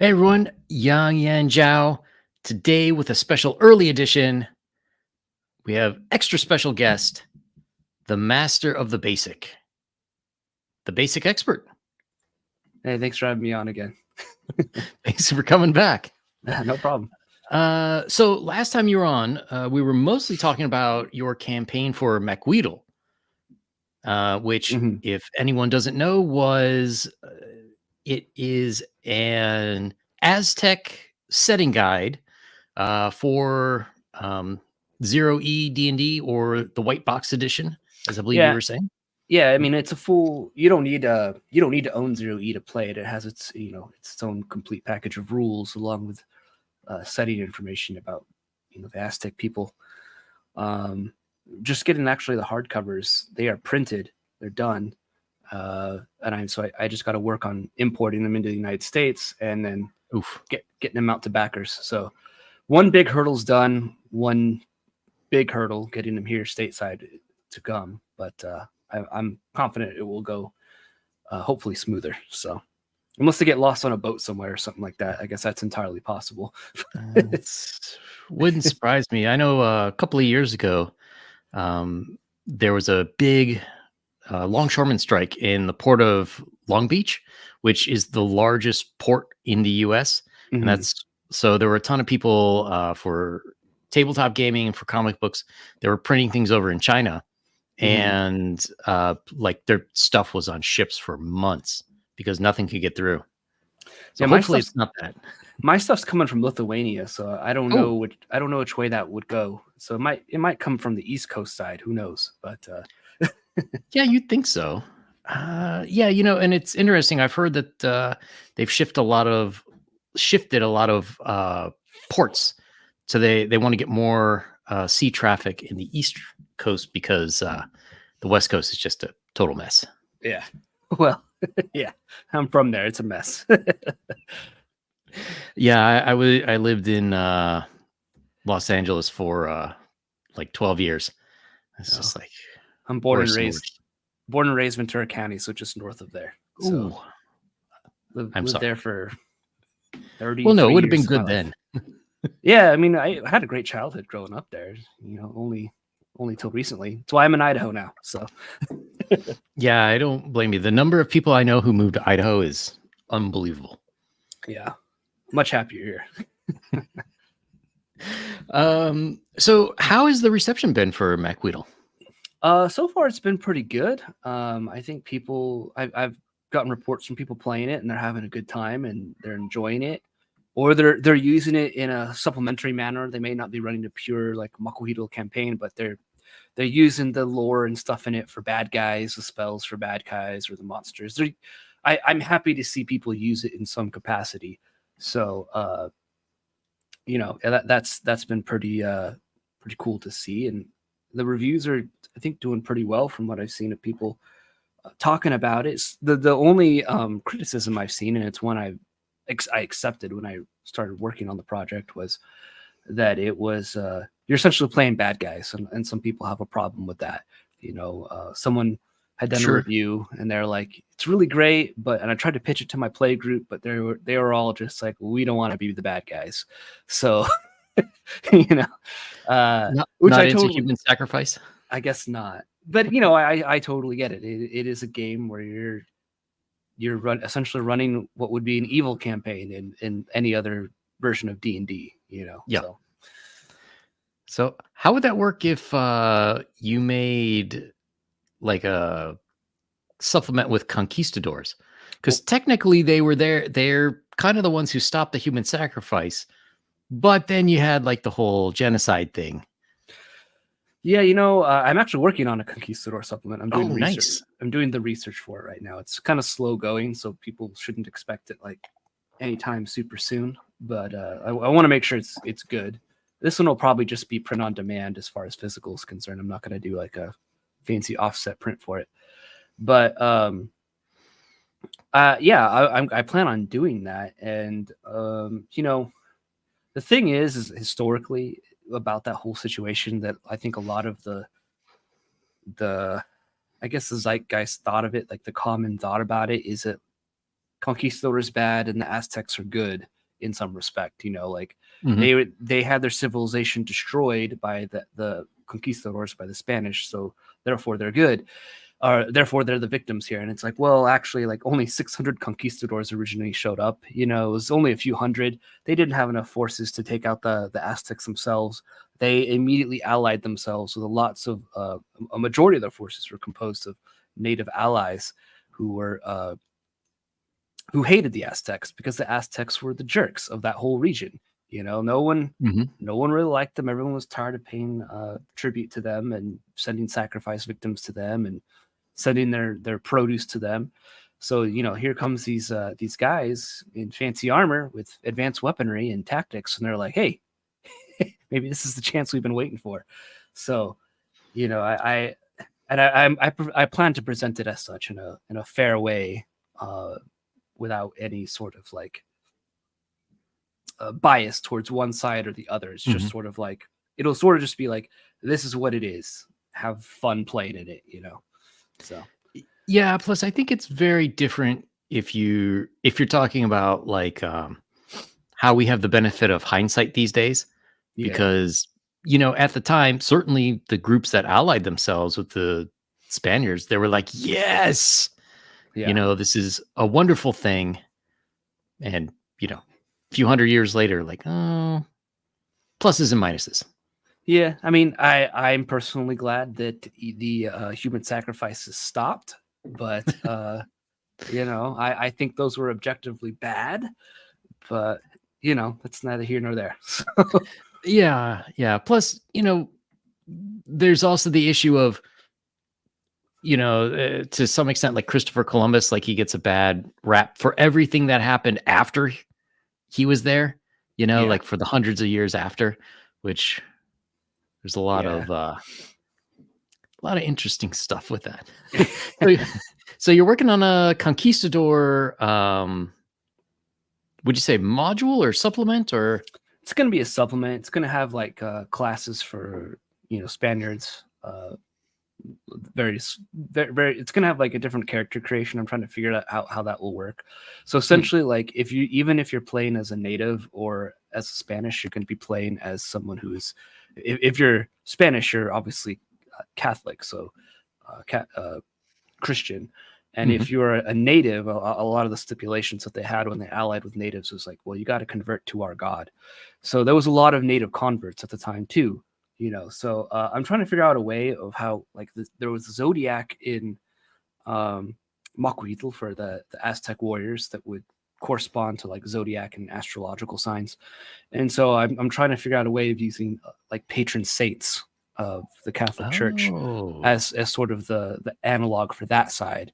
Hey everyone, Yang Yan Zhao. Today with a special early edition, we have extra special guest, the master of the basic expert. Hey, thanks for having me on again. Thanks for coming back. No problem. So last time you were on, we were mostly talking about your campaign for MacWeedle, which, if anyone doesn't know, it is an Aztec setting guide for Zero E D&D or the Wight-Box edition, as I believe you were saying. Yeah, I mean it's a full. You don't need to own Zero E to play it. It has its its own complete package of rules along with setting information about the Aztec people. Just getting actually the hardcovers. They are printed. They're done. I just got to work on importing them into the United States and then getting them out to backers. So one big hurdle's done. One big hurdle getting them here stateside to come, but I'm confident it will go hopefully smoother. So unless they get lost on a boat somewhere or something like that, I guess that's entirely possible. Wouldn't surprise me. I know a couple of years ago, there was a big longshoreman strike in the port of Long Beach, which is the largest port in the U.S. And so there were a ton of people for tabletop gaming and for comic books. They were printing things over in China, and like their stuff was on ships for months because nothing could get through. So hopefully it's not that. My stuff's coming from Lithuania, so I don't know which way that would go. So it might come from the East Coast side. Who knows? But yeah, you'd think so. Yeah, and it's interesting. I've heard that they've shifted a lot of ports, so they want to get more sea traffic in the East Coast because the West Coast is just a total mess. Yeah, well, yeah, I'm from there. It's a mess. Yeah, I lived in Los Angeles for like 12 years. It's just like I'm born and raised Ventura County, so just north of there. So lived there for 30. Well, no, it would have been good then. Yeah, I mean, I had a great childhood growing up there. Only till recently. That's why I'm in Idaho now. So yeah, I don't blame you. The number of people I know who moved to Idaho is unbelievable. Yeah, much happier here. So how has the reception been for MacWeedle? So far it's been pretty good. I think I've gotten reports from people playing it and they're having a good time and they're enjoying it, or they're using it in a supplementary manner. They may not be running a pure like MacWeedle campaign, but they're using the lore and stuff in it for bad guys, the spells for bad guys, or the monsters. I'm happy to see people use it in some capacity. So that's been pretty cool to see, and the reviews are, I think, doing pretty well from what I've seen of people talking about it. The only criticism I've seen, and it's one I accepted when I started working on the project, was that it was you're essentially playing bad guys, and some people have a problem with that. Someone had done a review and they're like, it's really great, and I tried to pitch it to my play group, but they were all just like, we don't want to be the bad guys. So not into human sacrifice. I guess not, but I totally get it. It is a game where you're essentially running what would be an evil campaign in any other version of D&D. Yeah. So how would that work if you made like a supplement with conquistadors? Because technically they were there. They're kind of the ones who stopped the human sacrifice, but then you had like the whole genocide thing. Yeah, I'm actually working on a conquistador supplement. I'm doing research. Nice. I'm doing the research for it right now. It's kind of slow going, so people shouldn't expect it like anytime super soon. But I want to make sure it's good. This one will probably just be print on demand as far as physical is concerned. I'm not going to do like a fancy offset print for it. But I plan on doing that. And the thing is historically about that whole situation, that I think a lot of the I guess the zeitgeist thought of it, like the common thought about it, is that conquistadors bad and the Aztecs are good in some respect. Like Mhm. they had their civilization destroyed by the conquistadors, by the Spanish, so therefore they're good. Therefore they're the victims here. And it's like, well, actually, like only 600 conquistadors originally showed up. It was only a few hundred. They didn't have enough forces to take out the Aztecs themselves. They immediately allied themselves with lots of a majority of their forces were composed of native allies who were who hated the Aztecs because the Aztecs were the jerks of that whole region. No one Mhm. really liked them. Everyone was tired of paying tribute to them and sending sacrifice victims to them and sending their produce to them. So here comes these guys in fancy armor with advanced weaponry and tactics, and they're like, hey, maybe this is the chance we've been waiting for. So I plan to present it as such in a fair way, without any sort of like bias towards one side or the other. It's just Mhm. sort of like it'll sort of just be like, this is what it is. Have fun playing in it. So Yeah, plus I think it's very different if you're talking about like how we have the benefit of hindsight these days yeah, because at the time certainly the groups that allied themselves with the Spaniards they were like yes yeah. this is a wonderful thing and a few hundred years later like oh pluses and minuses. Yeah, I mean, I'm personally glad that the human sacrifices stopped, but I think those were objectively bad. But that's neither here nor there. Yeah, plus there's also the issue of to some extent, like Christopher Columbus, like he gets a bad rap for everything that happened after he was there, Yeah, like for the hundreds of years after, which there's yeah. a lot of interesting stuff with that. so, so you're working on a conquistador, would you say module or supplement or? It's gonna be a supplement. It's gonna have like classes for Spaniards. Very. It's gonna have like a different character creation. I'm trying to figure out how that will work. So Hmm. essentially, like even if you're playing as a native or as a Spanish, you're going to be playing as someone who is. If you're Spanish, you're obviously Catholic, so Christian. And if Mhm. you're a native, a lot of the stipulations that they had when they allied with natives was like, well, you got to convert to our God. So there was a lot of native converts at the time too. So I'm trying to figure out a way of how like there was zodiac in Macuitl for the Aztec warriors that would correspond to like zodiac and astrological signs. And so I'm trying to figure out a way of using like patron saints of the Catholic Church Oh. as sort of the analog for that side.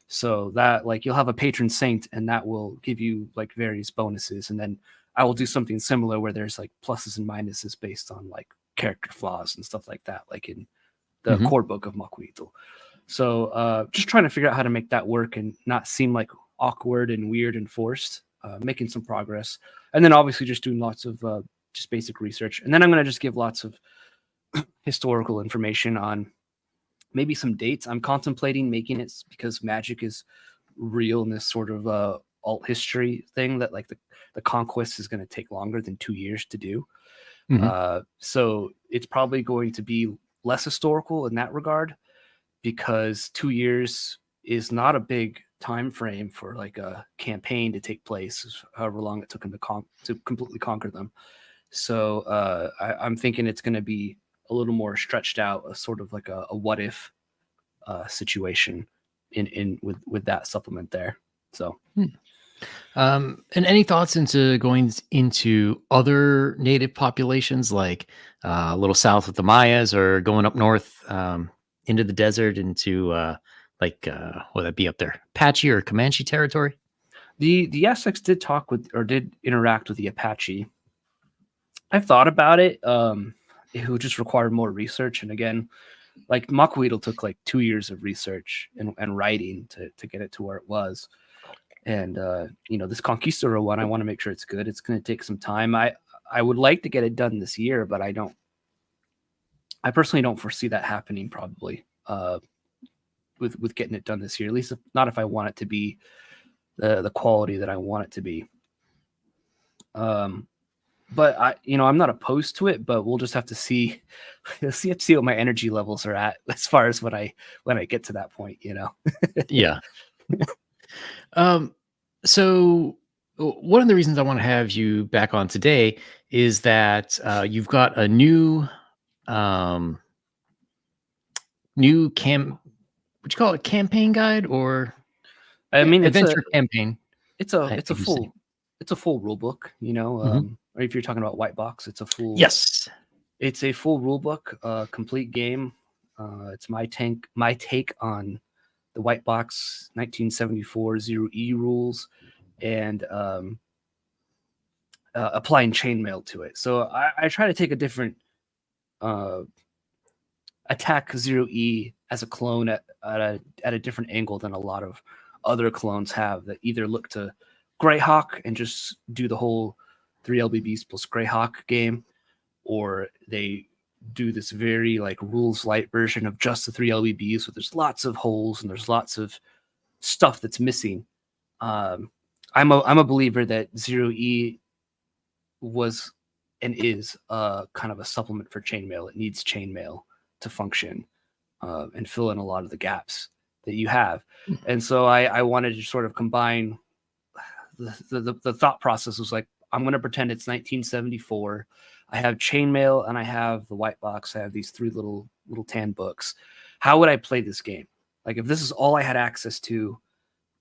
So that like you'll have a patron saint and that will give you like various bonuses. And then I will do something similar where there's like pluses and minuses based on like character flaws and stuff like that, like in the Mhm. core book of Macuito. So just trying to figure out how to make that work and not seem like awkward and weird and forced, making some progress. And then obviously just doing lots of just basic research. And then I'm going to just give lots of historical information on maybe some dates. I'm contemplating making it because magic is real in this sort of alt history thing that like the conquest is going to take longer than 2 years to do. Mhm. So it's probably going to be less historical in that regard because 2 years is not a big time frame for like a campaign to take place, however long it took them to completely conquer them. So I'm thinking it's going to be a little more stretched out, a sort of like a what if situation in with that supplement there. So Hmm. And any thoughts into going into other native populations, like a little south with the Mayas, or going up north into the desert into what would that be up there, Apache or Comanche territory? the Aztecs did talk with or did interact with the Apache. I've thought about it. It would just require more research, and again, like Macuitl took like 2 years of research and writing to get it to where it was. And this Conquistador one, I want to make sure it's good. It's going to take some time. I would like to get it done this year, but I personally don't foresee that happening probably with getting it done this year. At least not if I want it to be the quality that I want it to be. But I'm not opposed to it, but we'll just have to see see what my energy levels are at as far as when I get to that point. Yeah. So one of the reasons I want to have you back on today is that you've got a um, new what you call it, campaign guide or I mean, adventure campaign. it's a I it's a think you say. full it's a full rule book. Mhm. Or if you're talking about Wight-Box, Yes. it's a full rule book, complete game. It's my take on the Wight-Box 1974 0E rules, and applying chainmail to it. So I try to take a different uh, attack 0E as a clone at a different angle than a lot of other clones have, that either look to Greyhawk and just do the whole 3 LBBs plus Greyhawk game, or they do this very like rules light version of just the 3 LBBs, where there's lots of holes and there's lots of stuff that's missing. I'm a believer that 0E was and is kind of a supplement for chainmail. It needs chainmail to function and fill in a lot of the gaps that you have. And so I wanted to sort of combine the thought process. Was like, I'm going to pretend it's 1974. I have chainmail and I have the Wight-Box. I have these 3 little tan books. How would I play this game? Like, if this is all I had access to,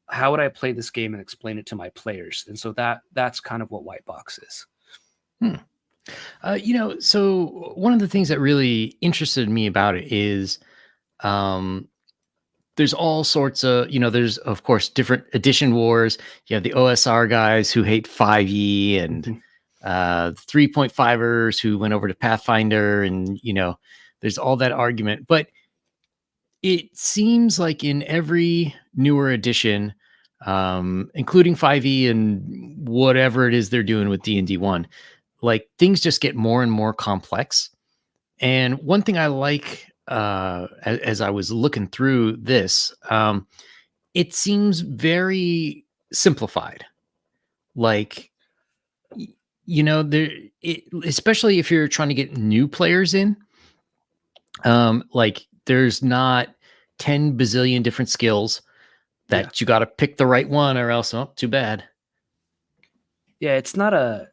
how would I play this game and explain it to my players? And so that's kind of what Wight-Box is. Hmm. So one of the things that really interested me about it is there's all sorts of, there's of course different edition wars. You have the OSR guys who hate 5e and 3.5ers who went over to Pathfinder, and there's all that argument. But it seems like in every newer edition, including 5e and whatever it is they're doing with D&D 1, like things just get more and more complex. And one thing I like as I was looking through this, it seems very simplified. Like, there, especially if you're trying to get new players in, like there's not 10 bazillion different skills that you got to pick the right one, or else, oh, too bad. Yeah, it's not a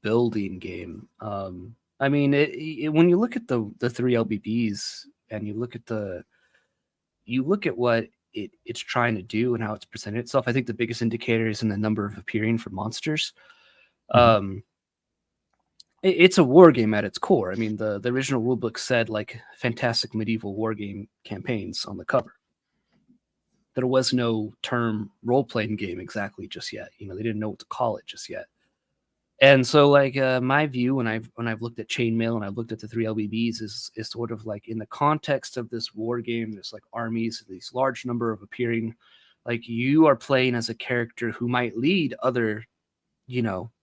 building game. I mean, when you look at the 3 LBBs and you look at what it's trying to do and how it's presented itself, I think the biggest indicator is in the number of appearing for monsters. Mm-hmm. It's a war game at its core. I mean, the original rulebook said like fantastic medieval war game campaigns on the cover. There was no term role-playing game exactly just yet. They didn't know what to call it just yet. And so, like, my view when I've looked at chainmail and I've looked at the 3 LBBs is sort of like, in the context of this war game, there's like armies, these large number of appearing, like you are playing as a character who might lead other,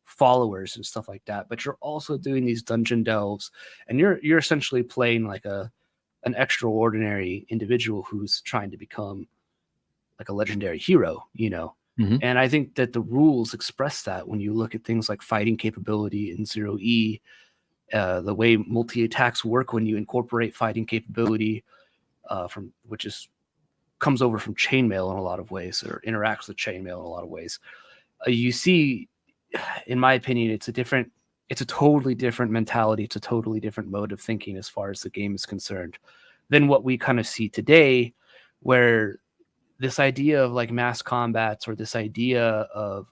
followers and stuff like that, but you're also doing these dungeon delves, and you're essentially playing like an extraordinary individual who's trying to become like a legendary hero. Mm-hmm. And I think that the rules express that when you look at things like fighting capability in 0E, the way multi-attacks work when you incorporate fighting capability from comes over from chainmail in a lot of ways, or interacts with chainmail in a lot of ways. You see, in my opinion, it's a totally different mentality. It's a totally different mode of thinking as far as the game is concerned than what we kind of see today, where this idea of like mass combats, or this idea of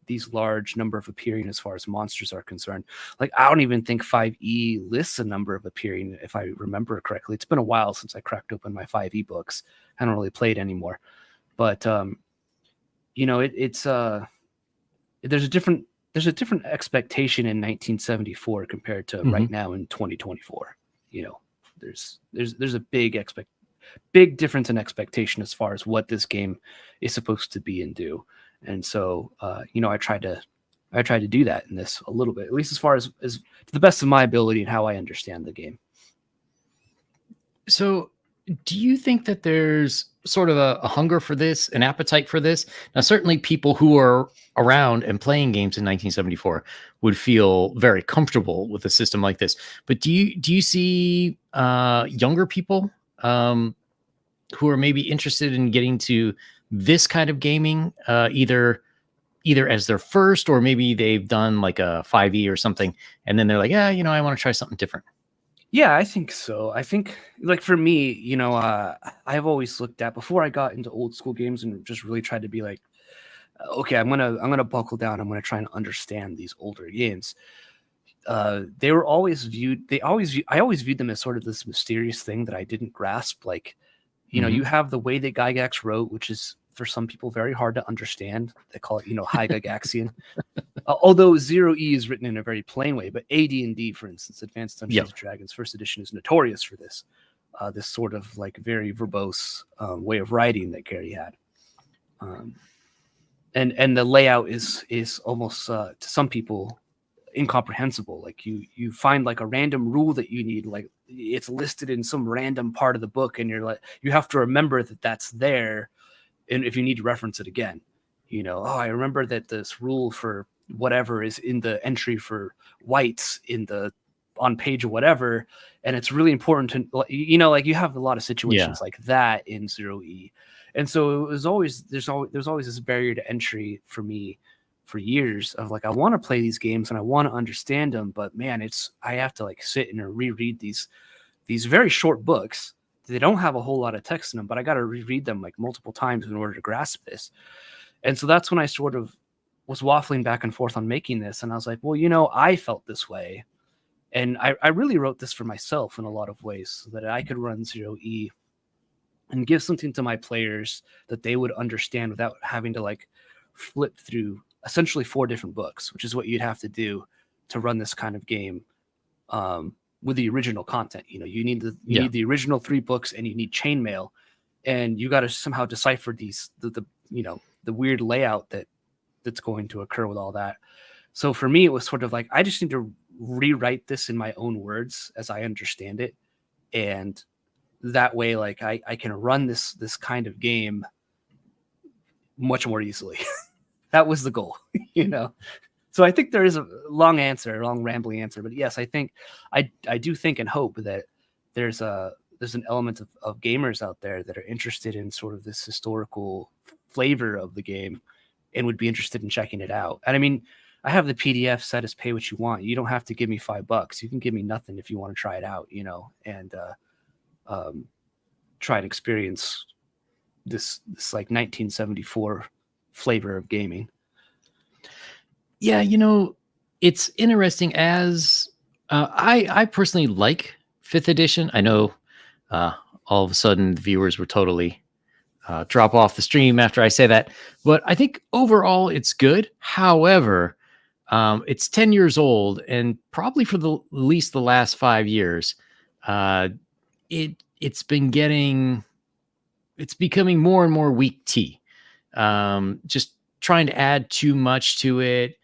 these large number of appearing as far as monsters are concerned. Like, I don't even think 5e lists a number of appearing, if I remember correctly. It's been a while since I cracked open my 5e books. I don't really play it anymore. But there's a different expectation in 1974 compared to right now in 2024. There's a big difference in expectation as far as what this game is supposed to be and do. And so, I tried to do that in this a little bit, at least as far as to the best of my ability and how I understand the game. So Do you think that there's sort of a hunger for this, an appetite for this? Now, certainly people who are around and playing games in 1974 would feel very comfortable with a system like this. But do you see younger people who are maybe interested in getting to this kind of gaming, either as their first, or maybe they've done like a 5e or something, and then they're like, yeah, I want to try something different. Yeah, I think so. I think, like, for me, I've always looked at, before I got into old school games and just really tried to be like, okay, I'm gonna buckle down. I'm gonna try and understand these older games. They were always viewed. I always viewed them as sort of this mysterious thing that I didn't grasp. Like, Mhm. you have the way that Gygax wrote, which is for some people very hard to understand. They call it, High Gygaxian. Although Zero E is written in a very plain way, but AD&D, for instance, Advanced Dungeons Yep. and Dragons First Edition, is notorious for this. This sort of like very verbose way of writing that Gary had, um, and the layout is almost to some people incomprehensible. Like, you find like a random rule that you need, like it's listed in some random part of the book, and you're like, you have to remember that that's there, and if you need to reference it again, I remember that this rule for whatever is in the entry for whites on page whatever, and it's really important to, like, you have a lot of Yeah. situations like that in Zero E. And so it was always there's always this barrier to entry for me for years of like, I want to play these games and I want to understand them, but man, I have to like sit and reread these very short books. They don't have a whole lot of text in them, but I got to reread them like multiple times in order to grasp this. And so that's when I sort of was waffling back and forth on making this. And I was like, well, I felt this way. And I really wrote this for myself in a lot of ways, so that I could run Zero E and give something to my players that they would understand without having to like flip through essentially 4 different books, which is what you'd have to do to run this kind of game, with the original content. You need Yeah. the original 3 books, and you need chainmail, and you got to somehow decipher the weird layout that's going to occur with all that. So for me, it was sort of like, I just need to rewrite this in my own words as I understand it, and that way, like, I can run this kind of game much more easily. That was the goal, you know. So I think there is a long rambling answer, but yes, I do think and hope that there's an element of gamers out there that are interested in sort of this historical flavor of the game and would be interested in checking it out. And I mean, I have the PDF set as pay what you want. You don't have to give me $5. You can give me nothing if you want to try it out, and try and experience this like 1974 flavor of gaming. Yeah, it's interesting. As I personally like 5th edition. I know all of a sudden the viewers were totally drop off the stream after I say that, but I think overall it's good. However, it's 10 years old, and probably for at least the last 5 years, uh, it's becoming more and more weak tea. Just trying to add too much to it,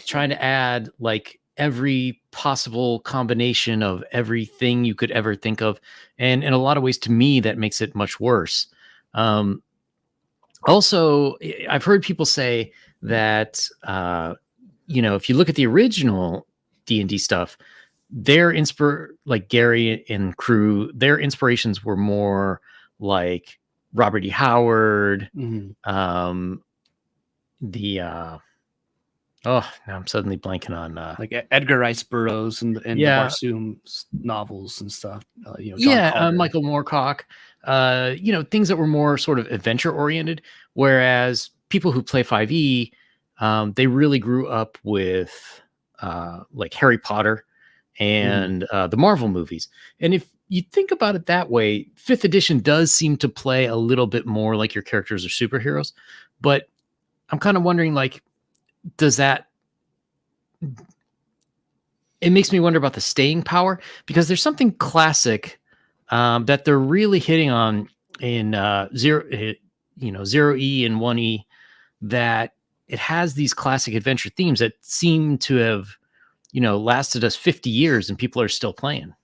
trying to add like every possible combination of everything you could ever think of. And in a lot of ways, to me, that makes it much worse. Um, Also, I've heard people say that, if you look at the original D&D stuff, like Gary and crew, their inspirations were more like Robert E. Howard, Mm-hmm. the oh, now I'm suddenly blanking on Like Edgar Rice Burroughs and the yeah, Barsoom novels and stuff. John Calder. Michael Moorcock, things that were more sort of adventure oriented, whereas people who play 5e, they really grew up with like Harry Potter and the Marvel movies. And if you think about it that way, 5th edition does seem to play a little bit more like your characters are superheroes. But I'm kind of wondering, like, does that, it makes me wonder about the staying power, because there's something classic that they're really hitting on in Zero E and 1E, that it has these classic adventure themes that seem to have lasted us 50 years and people are still playing.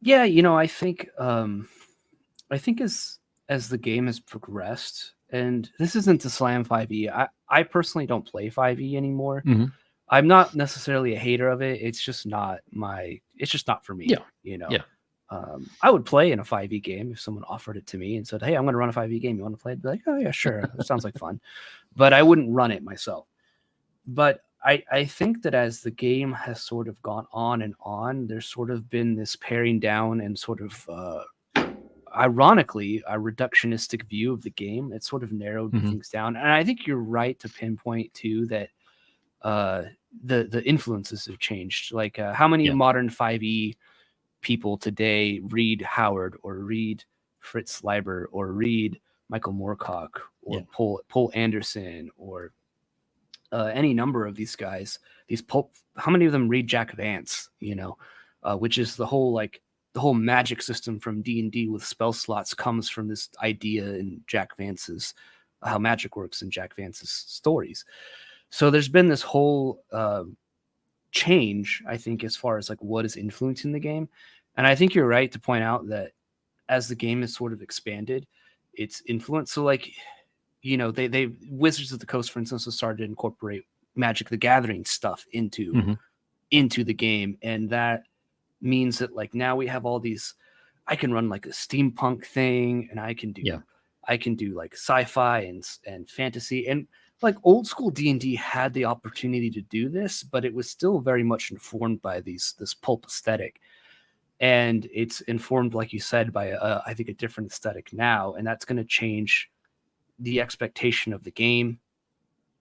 Yeah, I think as the game has progressed, and this isn't to slam 5e. I personally don't play 5e anymore. Mhm. I'm not necessarily a hater of it. It's just not for Yeah. me, Yeah. I would play in a 5e game if someone offered it to me and said, "Hey, I'm going to run a 5e game. You want to play?" I'd be like, "Oh yeah, sure. That sounds like fun." But I wouldn't run it myself. But I think that as the game has sort of gone on and on, there's sort of been this paring down and sort of ironically a reductionistic view of the game. It sort of narrowed Mhm. things down. And I think you're right to pinpoint too that uh the influences have changed. Like how many Yeah. modern 5e people today read Howard or read Fritz Leiber or read Michael Moorcock or Yeah. Paul Anderson or any number of these guys, these pulp, how many of them read Jack Vance, which is the whole magic system from D&D with spell slots comes from this idea in Jack Vance's, how magic works in Jack Vance's stories. So there's been this whole change, I think, as far as like what is influencing the game. And I think you're right to point out that as the game has sort of expanded, its influence. So like they Wizards of the Coast, for instance, has started to incorporate Magic the Gathering stuff Mhm. into the game, and that means that like now we have all these. I can run like a steampunk thing, and Yeah. I can do like sci-fi and fantasy, and like old school D&D had the opportunity to do this, but it was still very much informed by this pulp aesthetic. And it's informed, like you said, by I think a different aesthetic now, and that's going to change the expectation of the game,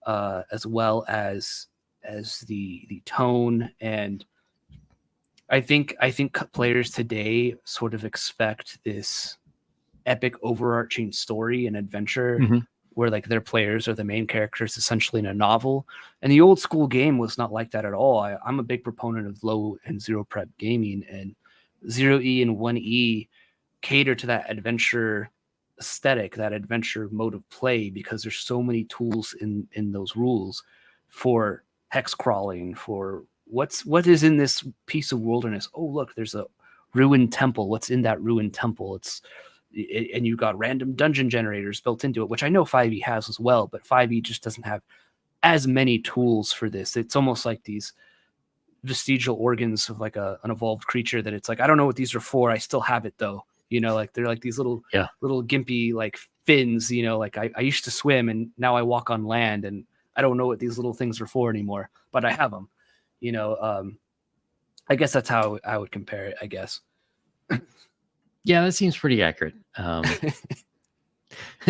as well as the tone. And I think players today sort of expect this epic overarching story and adventure Mhm. where like their players are the main characters essentially in a novel. And the old school game was not like that at all. I'm a big proponent of low and zero prep gaming, and 0E and 1E cater to that adventure aesthetic, that adventure mode of play, because there's so many tools in those rules for hex crawling, for what is in this piece of wilderness. Oh, look, there's a ruined temple. What's in that ruined temple? And you've got random dungeon generators built into it, which I know 5e has as well, but 5e just doesn't have as many tools for this. It's almost like these vestigial organs of like an evolved creature that it's like, I don't know what these are for. I still have it though. Like they're like these Yeah. little gimpy like fins, like I used to swim and now I walk on land and I don't know what these little things are for anymore, but I have them, you know. I guess that's how I would compare it, I guess. Yeah, that seems pretty accurate.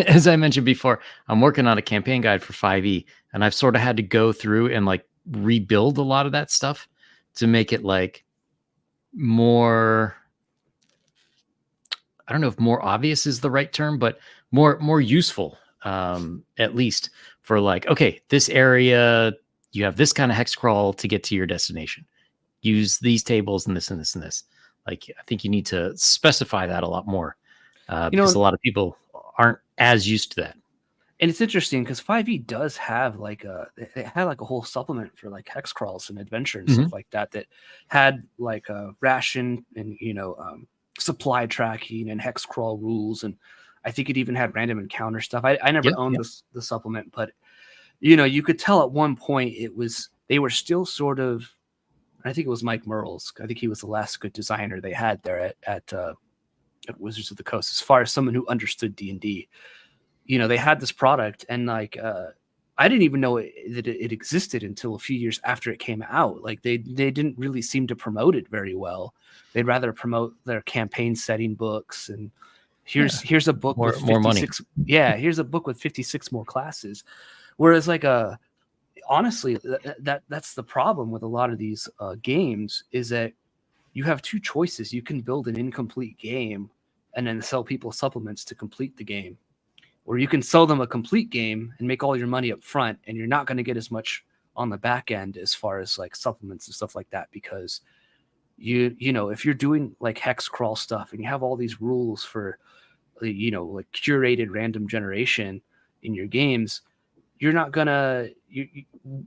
As I mentioned before, I'm working on a campaign guide for 5e, and I've sort of had to go through and like rebuild a lot of that stuff to make it like more. I don't know if more obvious is the right term, but more useful, at least for like, okay, this area you have this kind of hex crawl to get to your destination. Use these tables and this and this and this. Like, I think you need to specify that a lot more, you because know a lot of people aren't as used to that. and it's interesting because 5e does have like it had like a whole supplement for like hex crawls and adventure and Mhm. stuff like that had like a ration and supply tracking and hex crawl rules, and I think it even had random encounter stuff. I never Yeah, owned yeah, the supplement, but you could tell at one point they were still sort of. I think it was Mike Merles. I think he was the last good designer they had there at Wizards of the Coast, as far as someone who understood D&D. They had this product, and like I didn't even know that it existed until a few years after it came out. Like they didn't really seem to promote it very well. They'd rather promote their campaign setting books, and yeah. here's a book with More money. 56. Yeah, here's a book with 56 more classes. Whereas like honestly, that's the problem with a lot of these games, is that you have two choices. You can build an incomplete game and then sell people supplements to complete the game, or you can sell them a complete game and make all your money up front, and you're not going to get as much on the back end as far as like supplements and stuff like that, because if you're doing like hex crawl stuff and you have all these rules for like curated random generation in your games, you're not gonna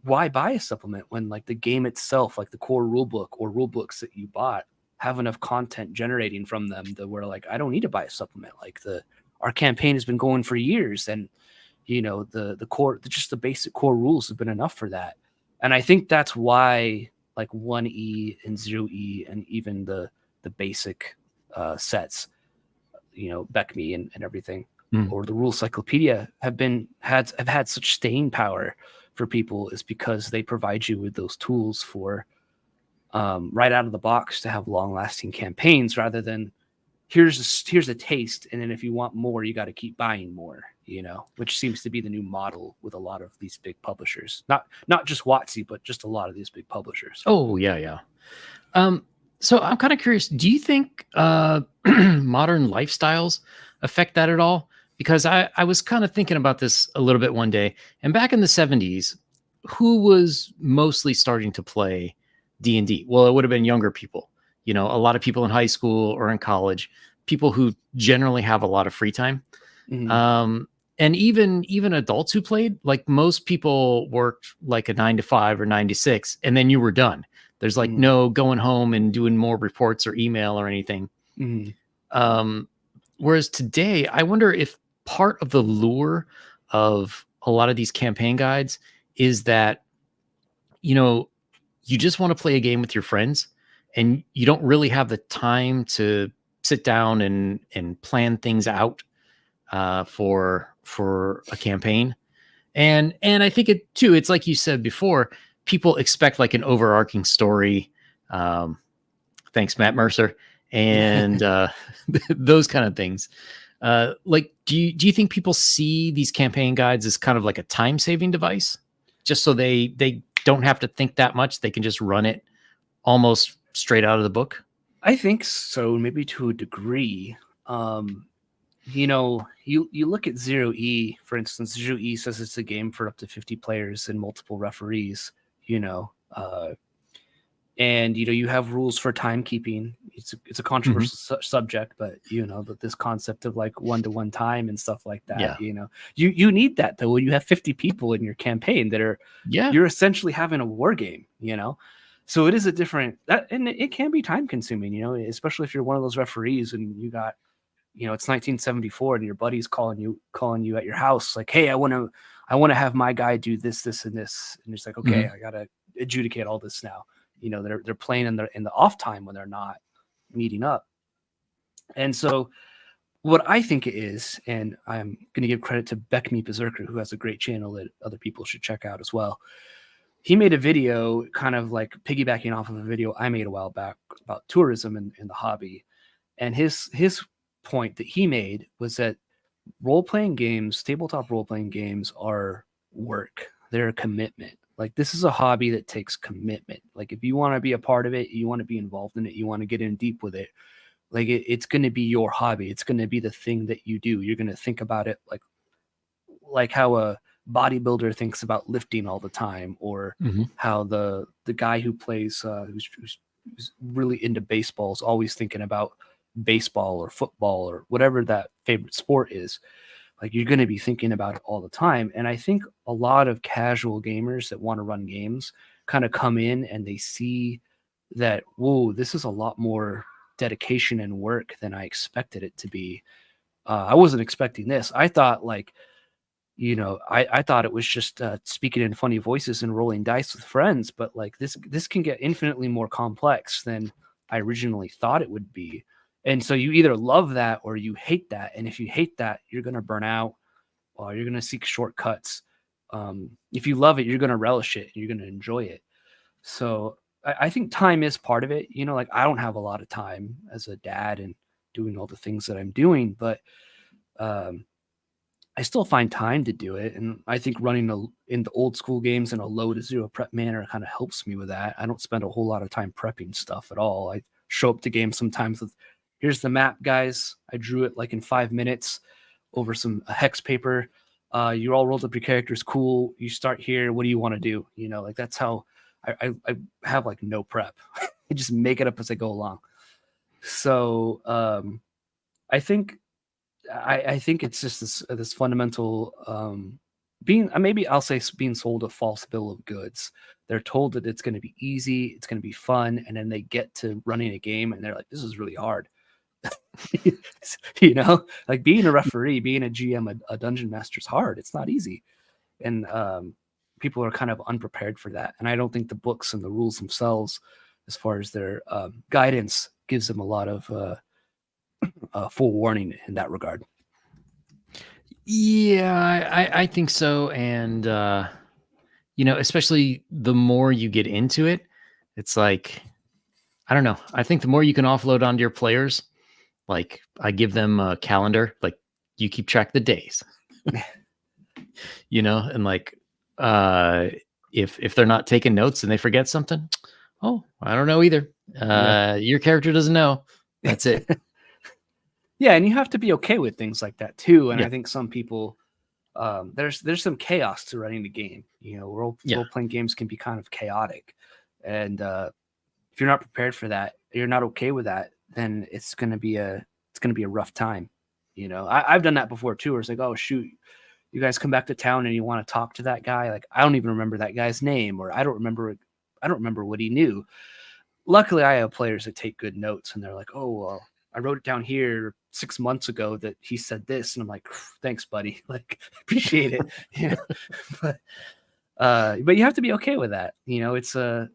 why buy a supplement when like the game itself, like the core rule book or rule books that you bought, have enough content generating from them that we're like, I don't need to buy a supplement. Like our campaign has been going for years, and the core, just the basic core rules have been enough for that. And I think that's why like 1E and 0E and even the basic sets, BECME and everything, Mm. or the Rule Cyclopedia have had such staying power for people, is because they provide you with those tools for right out of the box to have long lasting campaigns, rather than here's a taste, and then if you want more, you got to keep buying more, which seems to be the new model with a lot of these big publishers. Not just WotC, but just a lot of these big publishers. Oh, yeah, yeah. So I'm kind of curious, do you think modern lifestyles affect that at all? Because I was kind of thinking about this a little bit one day, and back in the 70s, who was mostly starting to play D&D? Well, it would have been younger people, a lot of people in high school or in college, people who generally have a lot of free time. Mhm. And even adults who played, like most people worked like a 9 to 5 or 9 to 6, and then you were done. There's like Mhm. no going home and doing more reports or email or anything. Mhm. Whereas today, I wonder if part of the lure of a lot of these campaign guides is that, you just want to play a game with your friends, and you don't really have the time to sit down and plan things out for a campaign. And I think it too, it's like you said before, people expect like an overarching story. Thanks, Matt Mercer, and those kind of things. Like, do you think people see these campaign guides as kind of like a time saving device, just so they don't have to think that much? They can just run it almost straight out of the book. I think so, maybe to a degree. You look at 0E, for instance. 0E says it's a game for up to 50 players and multiple referees, and you have rules for timekeeping. It's a controversial subject, but that this concept of like 1-to-1 time and stuff like that. Yeah. You need that though when you have 50 people in your campaign that Yeah. you're essentially having a war game. So it is a different and it can be time consuming. Especially if you're one of those referees and you got it's 1974 and your buddy's calling you at your house like, hey, I want to have my guy do this, and this, and it's like, okay, I gotta adjudicate all this now. They're playing in the off time when they're not meeting up. And so what I think it is, and I'm going to give credit to BECME Berserker, who has a great channel that other people should check out as well. He made a video kind of like piggybacking off of a video I made a while back about tourism and the hobby. And his point that he made was that role-playing games, tabletop role-playing games, are work. They're a commitment. Like, this is a hobby that takes commitment. Like, if you want to be a part of it, you want to be involved in it, you want to get in deep with it, like it's going to be your hobby. It's going to be the thing that you do. You're going to think about it like how a bodybuilder thinks about lifting all the time, or how the guy who plays who's really into baseball is always thinking about baseball or football or whatever that favorite sport is. Like, you're going to be thinking about it all the time. And I think a lot of casual gamers that want to run games kind of come in and they see that, whoa, this is a lot more dedication and work than I expected it to be. I wasn't expecting this. I thought I thought it was just speaking in funny voices and rolling dice with friends, but like this can get infinitely more complex than I originally thought it would be. And so you either love that or you hate that. And if you hate that, you're going to burn out, or you're going to seek shortcuts. If you love it, you're going to relish it and you're going to enjoy it. So I think time is part of it. Like, I don't have a lot of time as a dad and doing all the things that I'm doing, but I still find time to do it. And I think running in the old school games in a low to zero prep manner kind of helps me with that. I don't spend a whole lot of time prepping stuff at all. I show up to games sometimes with, here's the map, guys. I drew it like in 5 minutes over a hex paper. You all rolled up your characters. Cool. You start here. What do you want to do? Like, that's how I have like no prep. I just make it up as I go along. So I think it's just this fundamental maybe I'll say being sold a false bill of goods. They're told that it's going to be easy, it's going to be fun, and then they get to running a game and they're like, this is really hard. Like being a referee, being a GM, a dungeon master is hard. It's not easy. And people are kind of unprepared for that. And I don't think the books and the rules themselves, as far as their guidance, gives them a lot of full warning in that regard. Yeah, I think so. And, especially the more you get into it, it's like, I don't know. I think the more you can offload onto your players, like I give them a calendar, like you keep track of the days, and like, if they're not taking notes and they forget something, oh, I don't know either. Your character doesn't know. That's it. Yeah, and you have to be okay with things like that too. And Yeah. I think some people, there's some chaos to running the game. Role playing games can be kind of chaotic, and if you're not prepared for that, you're not okay with that, then it's gonna be a rough time. I've done that before too. Where it's like, oh shoot, you guys come back to town and you want to talk to that guy. Like I don't even remember that guy's name, or I don't remember what he knew. Luckily, I have players that take good notes, and they're like, oh well, I wrote it down here 6 months ago that he said this, and I'm like, thanks, buddy. Like, appreciate it. But you have to be okay with that. It's a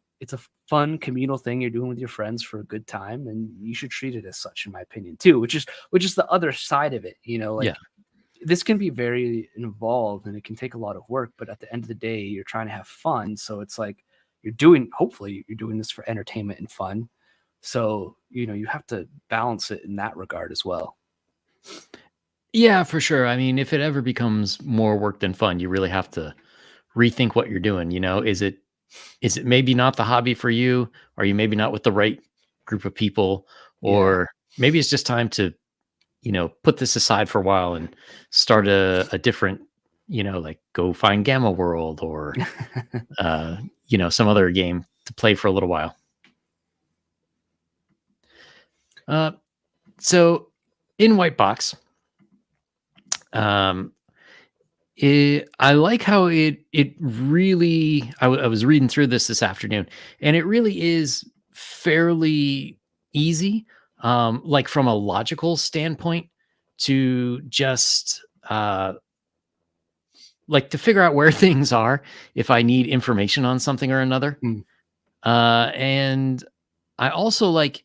fun communal thing you're doing with your friends for a good time, and you should treat it as such, in my opinion, too. Which is the other side of it. This can be very involved and it can take a lot of work, but at the end of the day, you're trying to have fun. So it's like hopefully you're doing this for entertainment and fun. So, you have to balance it in that regard as well. Yeah, for sure. I mean, if it ever becomes more work than fun, you really have to rethink what you're doing. Is it maybe not the hobby for you? Are you maybe not with the right group of people? Or maybe it's just time to, put this aside for a while and start a different, like go find Gamma World or, some other game to play for a little while. So in Wight-Box, I like how it really, I was reading through this afternoon, and it really is fairly easy, like from a logical standpoint, to just like to figure out where things are if I need information on something or another. And I also like,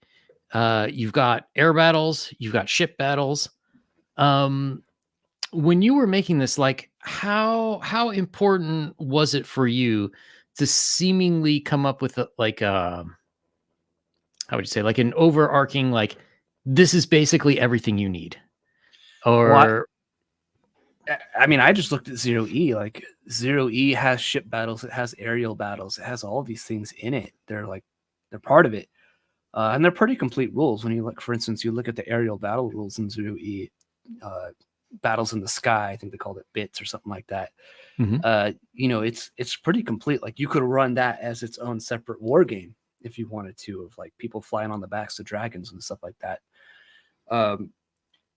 you've got air battles, you've got ship battles. When you were making this, like how important was it for you to seemingly come up with how would you say, like an overarching, like this is basically everything you need? Or I mean, I just looked at 0E. Like 0E has ship battles, it has aerial battles, it has all these things in it. They're part of it, and they're pretty complete rules. When you look, for instance, you look at the aerial battle rules in 0E, battles in the sky. I think they called it bits or something like that. It's pretty complete. Like you could run that as its own separate war game if you wanted to, of like people flying on the backs of dragons and stuff like that.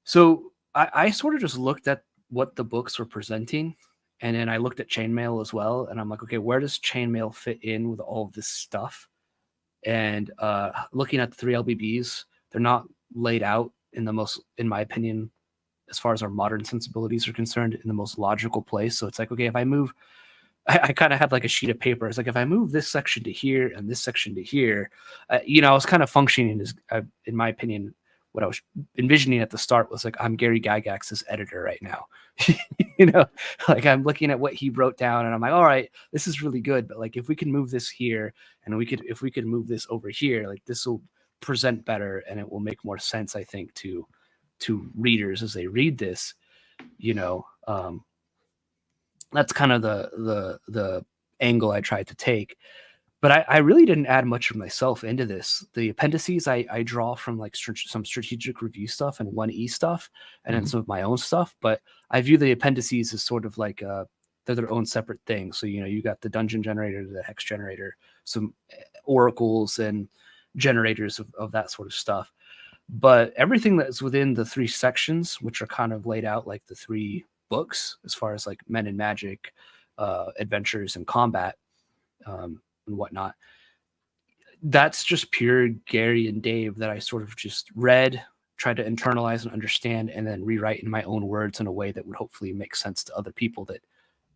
So I sort of just looked at what the books were presenting, and then I looked at chainmail as well, and I'm like, okay, where does chainmail fit in with all of this stuff? And looking at the 3 LBBs, they're not laid out in the most, in my opinion, as far as our modern sensibilities are concerned, in the most logical place. So it's like, okay, if I move, I kind of had like a sheet of paper. It's like, if I move this section to here and this section to here, I was kind of functioning as, in my opinion, what I was envisioning at the start was like, I'm Gary Gygax's editor right now. Like I'm looking at what he wrote down and I'm like, all right, this is really good. But like, if we can move this here and if we could move this over here, like this will present better and it will make more sense, I think, to readers as they read this. That's kind of the angle I tried to take. But I really didn't add much of myself into this. The appendices I draw from like some strategic review stuff and 1E stuff, and then some of my own stuff. But I view the appendices as sort of like they're their own separate thing. So you got the dungeon generator, the hex generator, some oracles and generators of that sort of stuff. But everything that's within the 3 sections, which are kind of laid out like the 3 books as far as like Men in Magic, adventures and combat, and whatnot. That's just pure Gary and Dave that I sort of just read, tried to internalize and understand, and then rewrite in my own words in a way that would hopefully make sense to other people that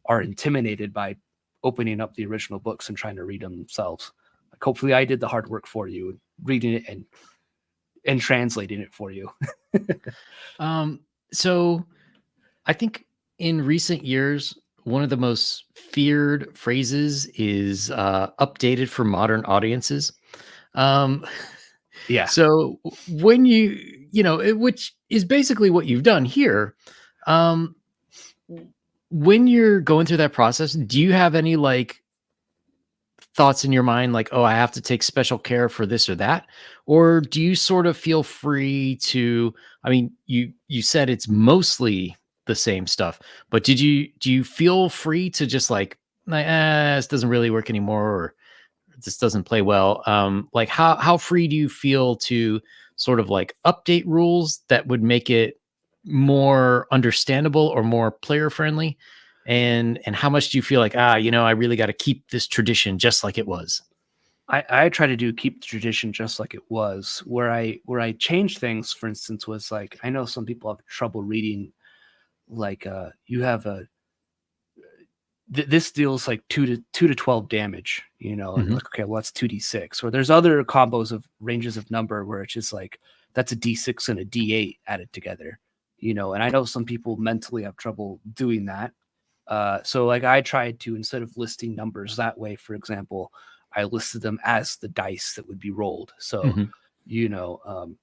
are intimidated by opening up the original books and trying to read them themselves. Like, hopefully I did the hard work for you, reading it and translating it for you. So I think in recent years, one of the most feared phrases is updated for modern audiences. Um, Yeah. so when which is basically what you've done here, um, when you're going through that process, do you have any like thoughts in your mind like, oh, I have to take special care for this or that? Or do you sort of feel free to, I mean, you said it's mostly the same stuff, but do you feel free to just like this doesn't really work anymore, or this doesn't play well? Like how free do you feel to sort of like update rules that would make it more understandable or more player friendly? And how much do you feel like, I really got to keep this tradition just like it was? I try to keep the tradition just like it was. Where I change things, for instance, was like, I know some people have trouble reading, like you have a this deals like 2 to 12 damage, and Mhm. like, okay, well, that's 2d6. Or there's other combos of ranges of number where it's just like that's a d6 and a d8 added together, and I know some people mentally have trouble doing that. So like I tried to, instead of listing numbers that way, for example, I listed them as the dice that would be rolled. So, Mhm. you know, um,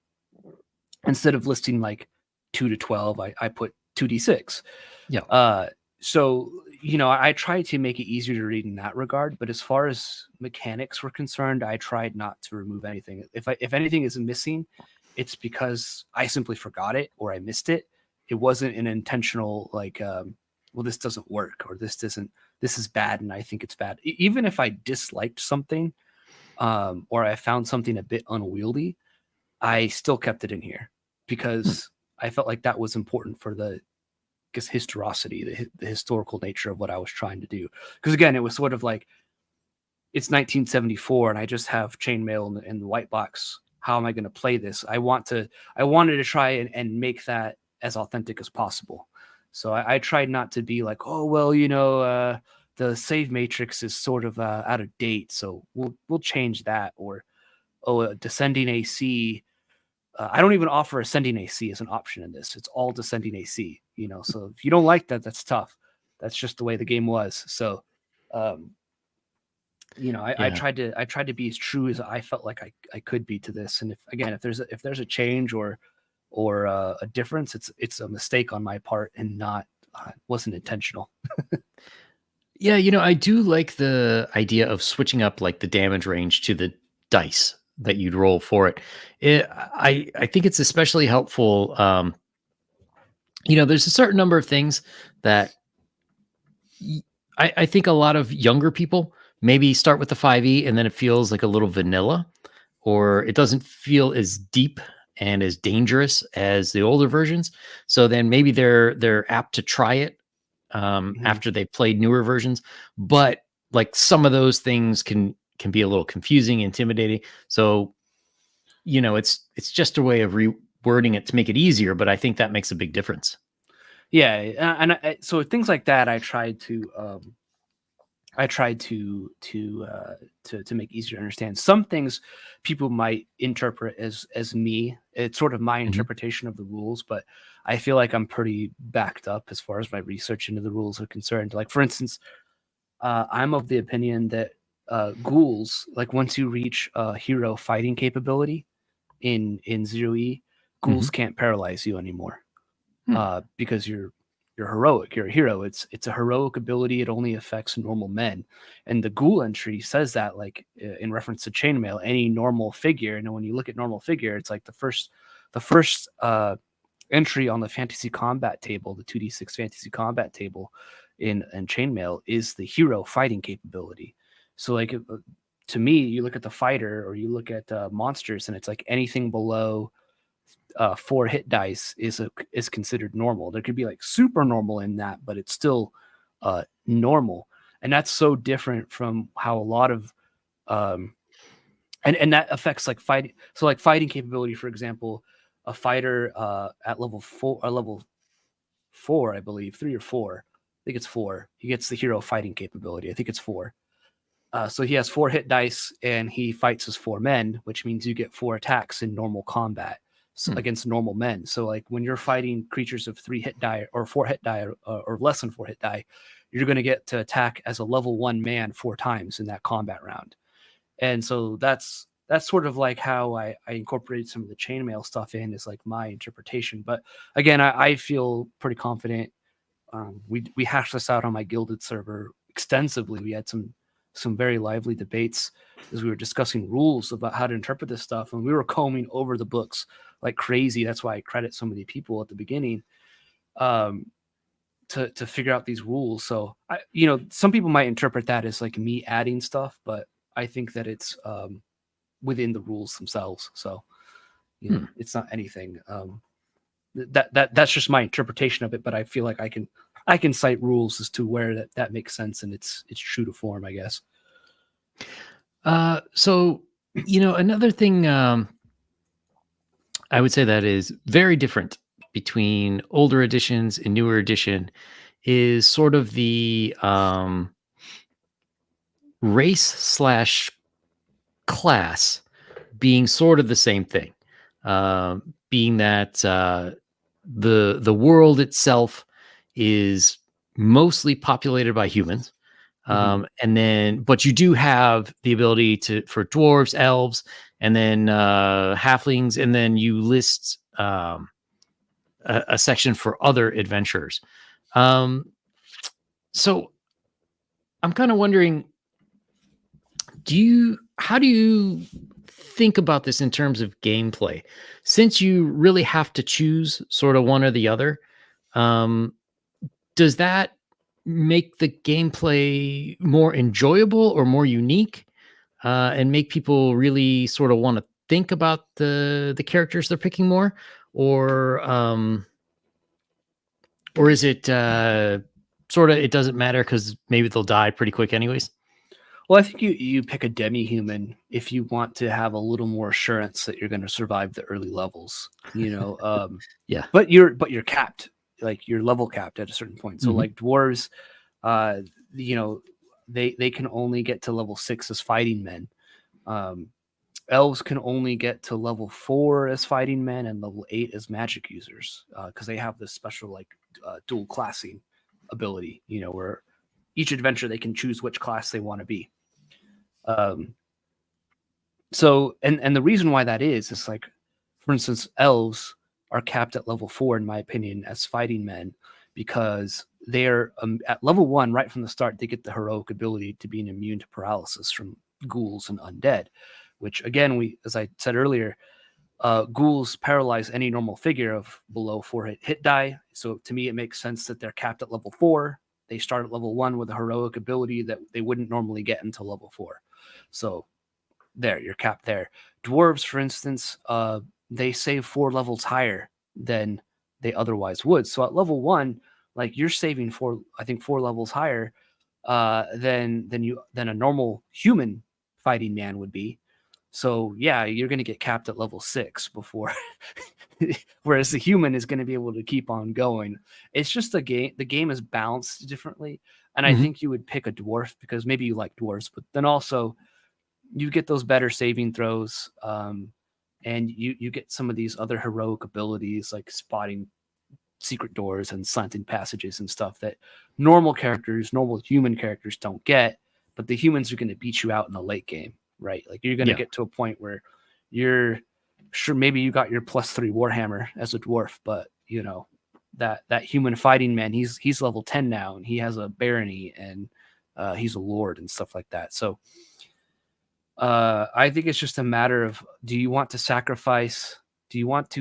instead of listing like 2 to 12, I put 2d6. Yeah. Uh, so, I tried to make it easier to read in that regard. But as far as mechanics were concerned, I tried not to remove anything. If anything is missing, it's because I simply forgot it or I missed it. It wasn't an intentional like, well, this doesn't work, or this is bad and I think it's bad. Even if I disliked something, or I found something a bit unwieldy, I still kept it in here Hmm. because I felt like that was important for the, guess, historicity, the historical nature of what I was trying to do. Because again, it was sort of like, it's 1974 and I just have chainmail and the Wight-Box. How am I going to play this? I wanted to try and make that as authentic as possible. So I tried not to be like, oh, well, the save matrix is sort of out of date, so we'll change that. Or, oh, descending AC. I don't even offer ascending AC as an option in this. It's all descending AC. So if you don't like that, that's tough. That's just the way the game was. So, um, Yeah. I tried to be as true as I felt like I could be to this. And if there's a change or a difference, it's a mistake on my part and not wasn't intentional. Yeah, I do like the idea of switching up like the damage range to the dice that you'd roll for it. I think it's especially helpful. There's a certain number of things that y- I think a lot of younger people maybe start with the 5e and then it feels like a little vanilla, or it doesn't feel as deep and as dangerous as the older versions. So then maybe they're apt to try it Mhm. after they played newer versions. But like some of those things can be a little confusing, intimidating. So it's just a way of rewording it to make it easier. But I think that makes a big difference. Yeah, so things like that, I tried to make easier to understand. Some things people might interpret as me. It's sort of my Mhm. interpretation of the rules, but I feel like I'm pretty backed up as far as my research into the rules are concerned. Like, for instance, I'm of the opinion that ghouls, like once you reach hero fighting capability in 0e, ghouls Mhm. can't paralyze you anymore, Hmm. because you're heroic. You're a hero. It's a heroic ability. It only affects normal men, and the ghoul entry says that, like, in reference to chainmail, any normal figure. And when you look at normal figure, it's like the first entry on the fantasy combat table, the 2d6 fantasy combat table in chainmail, is the hero fighting capability. So like, to me, you look at the fighter or you look at monsters, and it's like anything below 4 hit dice is considered normal. There could be like super normal in that, but it's still normal, and that's so different from how a lot of and that affects like fighting. So like fighting capability, for example, a fighter at level 4, I believe 3 or 4. I think it's 4. He gets the hero fighting capability. I think it's 4. So he has 4 hit dice and he fights as 4 men, which means you get 4 attacks in normal combat against normal men. So like when you're fighting creatures of 3 hit die or 4 hit die or less than 4 hit die, you're going to get to attack as a level 1 man 4 times in that combat round. And so that's sort of like how I incorporated some of the chainmail stuff in, is like my interpretation. But again, I feel pretty confident. We hashed this out on my Gilded server extensively. We had some very lively debates as we were discussing rules about how to interpret this stuff, and we were combing over the books like crazy. That's why I credit so many people at the beginning to figure out these rules. So some people might interpret that as like me adding stuff, but I think that it's within the rules themselves. So it's not anything that's just my interpretation of it. But I feel like I can cite rules as to where that makes sense, and it's true to form, I guess. So another thing I would say that is very different between older editions and newer edition is sort of the race / class being sort of the same thing, being that the world itself is mostly populated by humans, and then but you do have the ability for dwarves, elves, and then halflings, and then you list a section for other adventurers. So I'm kind of wondering, how do you think about this in terms of gameplay, since you really have to choose sort of one or the other? Does that make the gameplay more enjoyable or more unique, and make people really sort of want to think about the characters they're picking more, or is it sort of it doesn't matter because maybe they'll die pretty quick anyways? Well, I think you pick a demi-human if you want to have a little more assurance that you're going to survive the early levels, Yeah. But you're capped, like you're level capped at a certain point. So like dwarves, they can only get to level 6 as fighting men. Elves can only get to level 4 as fighting men and level 8 as magic users, because they have this special like dual classing ability, where each adventure they can choose which class they want to be. So and the reason why that is like, for instance, elves are capped at level 4 in my opinion as fighting men, because they're at level 1 right from the start. They get the heroic ability to being immune to paralysis from ghouls and undead, which again, as I said earlier, ghouls paralyze any normal figure of below 4 hit die. So to me, it makes sense that they're capped at level 4. They start at level 1 with a heroic ability that they wouldn't normally get until level 4. So there, you're capped there. Dwarves, for instance, they save 4 levels higher than they otherwise would. So at level 1, like you're saving 4 levels higher than a normal human fighting man would be. So yeah, you're going to get capped at level 6 before, whereas the human is going to be able to keep on going. It's just the game is balanced differently. And I think you would pick a dwarf because maybe you like dwarves, but then also you get those better saving throws, and you get some of these other heroic abilities like spotting secret doors and slanted passages and stuff that normal human characters don't get, but the humans are going to beat you out in the late game, right? Like you're going to get to a point where you're sure maybe you got your +3 Warhammer as a dwarf, but that human fighting man, he's level 10 now, and he has a barony, and he's a lord and stuff like that. So I think it's just a matter of, do you want to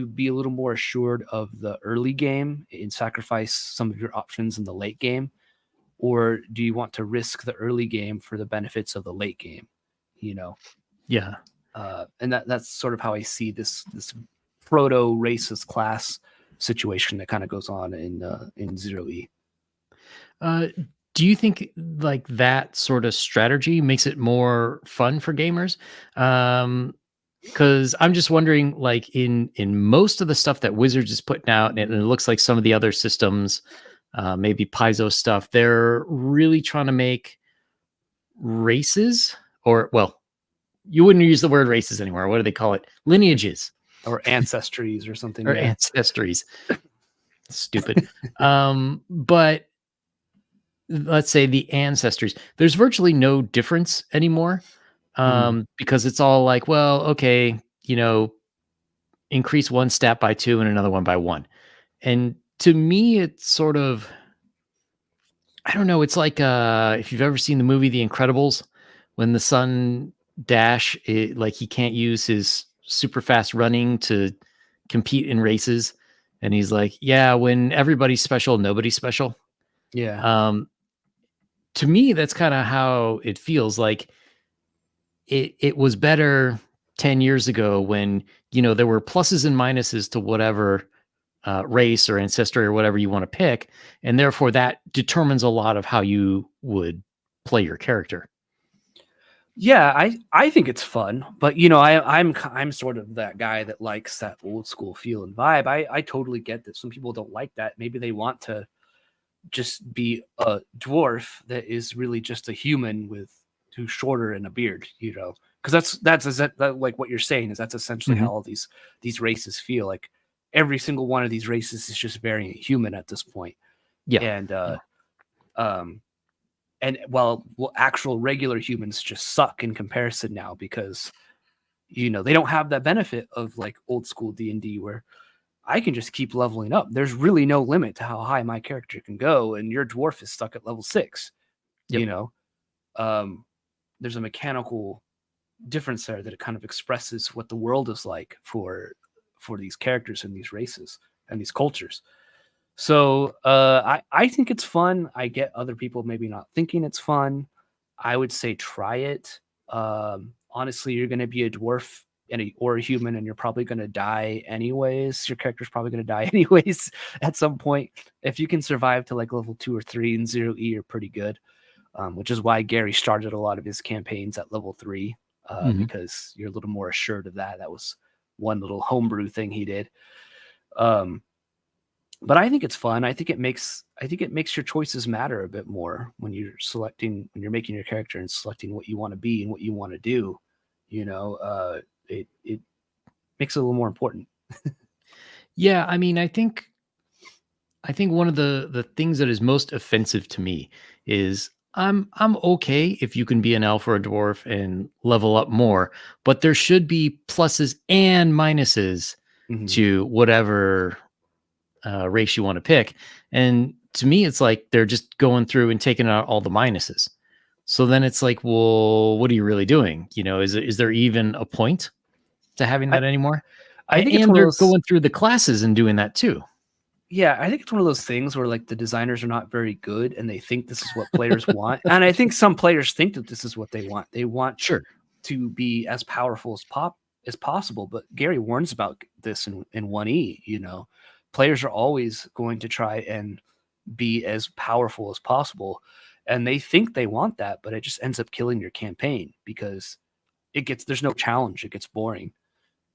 be a little more assured of the early game and sacrifice some of your options in the late game? Or do you want to risk the early game for the benefits of the late game? Yeah. And that's sort of how I see this proto racist class situation that kind of goes on in Zero E. Do you think like that sort of strategy makes it more fun for gamers? Because I'm just wondering, like in most of the stuff that Wizards is putting out, and it looks like some of the other systems, maybe Paizo stuff, they're really trying to make races, or well, you wouldn't use the word races anymore. What do they call it? Lineages Or ancestries or something. or Yeah. ancestries. Stupid. But let's say the ancestries, there's virtually no difference anymore. Because it's all like, well, okay, increase one stat by 2 and another one by 1. And to me, it's sort of, I don't know, it's like if you've ever seen the movie The Incredibles, when the son Dash, like he can't use his super fast running to compete in races. And he's like, yeah, when everybody's special, nobody's special. Yeah. To me, that's kind of how it feels. Like it was better 10 years ago when, there were pluses and minuses to whatever race or ancestry or whatever you want to pick. And therefore that determines a lot of how you would play your character. Yeah, I think it's fun, but I'm sort of that guy that likes that old school feel and vibe. I totally get that some people don't like that. Maybe they want to just be a dwarf that is really just a human who's shorter and a beard, because that's like what you're saying is that's essentially how all these races feel. Like every single one of these races is just variant human at this point. Yeah. And well, actual regular humans just suck in comparison now because they don't have that benefit of like old school D&D where I can just keep leveling up. There's really no limit to how high my character can go, and your dwarf is stuck at level 6. Yep. There's a mechanical difference there that it kind of expresses what the world is like for these characters and these races and these cultures. So I think it's fun. I get other people maybe not thinking it's fun. I would say try it. Honestly, you're going to be a dwarf or a human, and you're probably going to die anyways. Your character's probably going to die anyways at some point. If you can survive to like level 2 or 3 in Zero E, you're pretty good. Which is why Gary started a lot of his campaigns at level 3, because you're a little more assured of that. That was one little homebrew thing he did. But I think it's fun. I think it makes your choices matter a bit more when you're making your character and selecting what you want to be and what you want to do. It makes it a little more important. Yeah, I mean, I think one of the things that is most offensive to me is I'm okay if you can be an elf or a dwarf and level up more, but there should be pluses and minuses to whatever race you want to pick. And to me, it's like they're just going through and taking out all the minuses. So then it's like, well, what are you really doing? Is there even a point to having that anymore? I think and they're going through the classes and doing that too. Yeah, I think it's one of those things where like the designers are not very good and they think this is what players want. And I think some players think that this is what they want. They want to be as powerful as possible. But Gary warns about this in 1E, players are always going to try and be as powerful as possible. And they think they want that, but it just ends up killing your campaign because there's no challenge. It gets boring.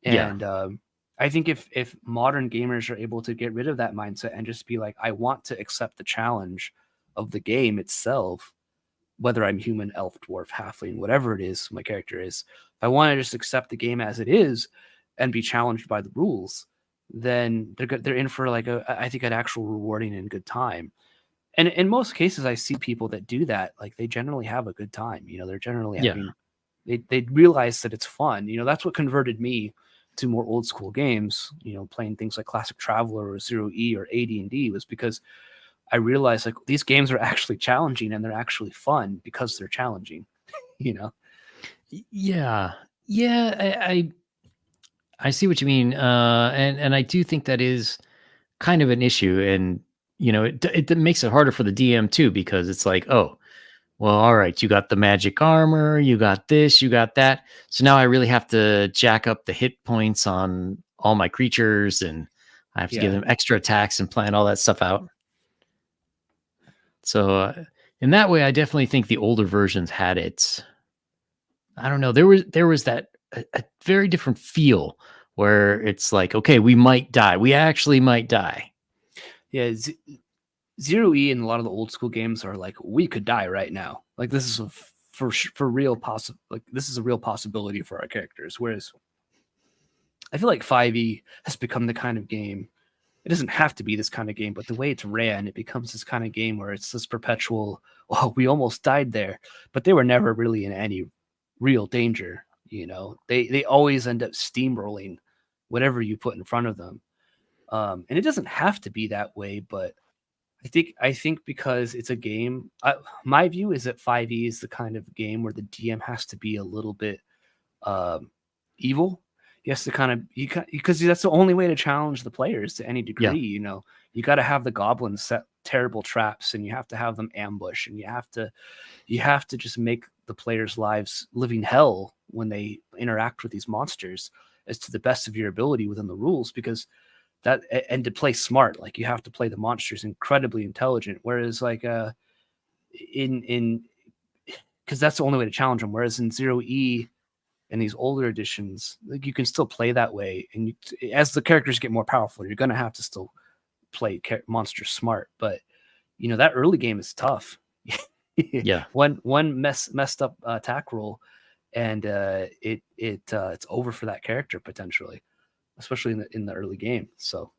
And I think if modern gamers are able to get rid of that mindset and just be like, I want to accept the challenge of the game itself, whether I'm human, elf, dwarf, halfling, whatever it is my character is, if I want to just accept the game as it is and be challenged by the rules, then they're in for like I think an actual rewarding and good time. And in most cases, I see people that do that, like they generally have a good time. They're generally having, they realize that it's fun. That's what converted me to more old school games, playing things like Classic Traveler or Zero E or AD&D was because I realized like these games are actually challenging and they're actually fun because they're challenging, Yeah. I see what you mean. And I do think that is kind of an issue. And, it makes it harder for the DM too, because it's like, oh, well, all right, you got the magic armor, you got this, you got that. So now I really have to jack up the hit points on all my creatures, and I have to give them extra attacks and plan all that stuff out. So in that way, I definitely think the older versions had it. I don't know. There was that a very different feel where it's like, okay, we might die. We actually might die. Yeah, Zero E and a lot of the old school games are like, we could die right now. Like this is for real possible. Like this is a real possibility for our characters. Whereas I feel like 5e has become the kind of game. It doesn't have to be this kind of game, but the way it's ran, it becomes this kind of game where it's this perpetual, oh, we almost died there, but they were never really in any real danger. You know, they always end up steamrolling whatever you put in front of them. And it doesn't have to be that way, but I think because it's a game, my view is that 5e is the kind of game where the DM has to be a little bit evil. He has to kind of because that's the only way to challenge the players to any degree. Yeah. You know, you got to have the goblins set terrible traps, and you have to have them ambush, and you have to just make the players' lives living hell when they interact with these monsters as to the best of your ability within the rules, because that, and to play smart, like you have to play the monsters incredibly intelligent. Whereas like in because that's the only way to challenge them. Whereas in Zero E and these older editions, like you can still play that way, and as the characters get more powerful, you're going to have to still play monsters smart. But you know that early game is tough. Yeah. One messed up attack roll, and it's over for that character potentially, especially in the early game. So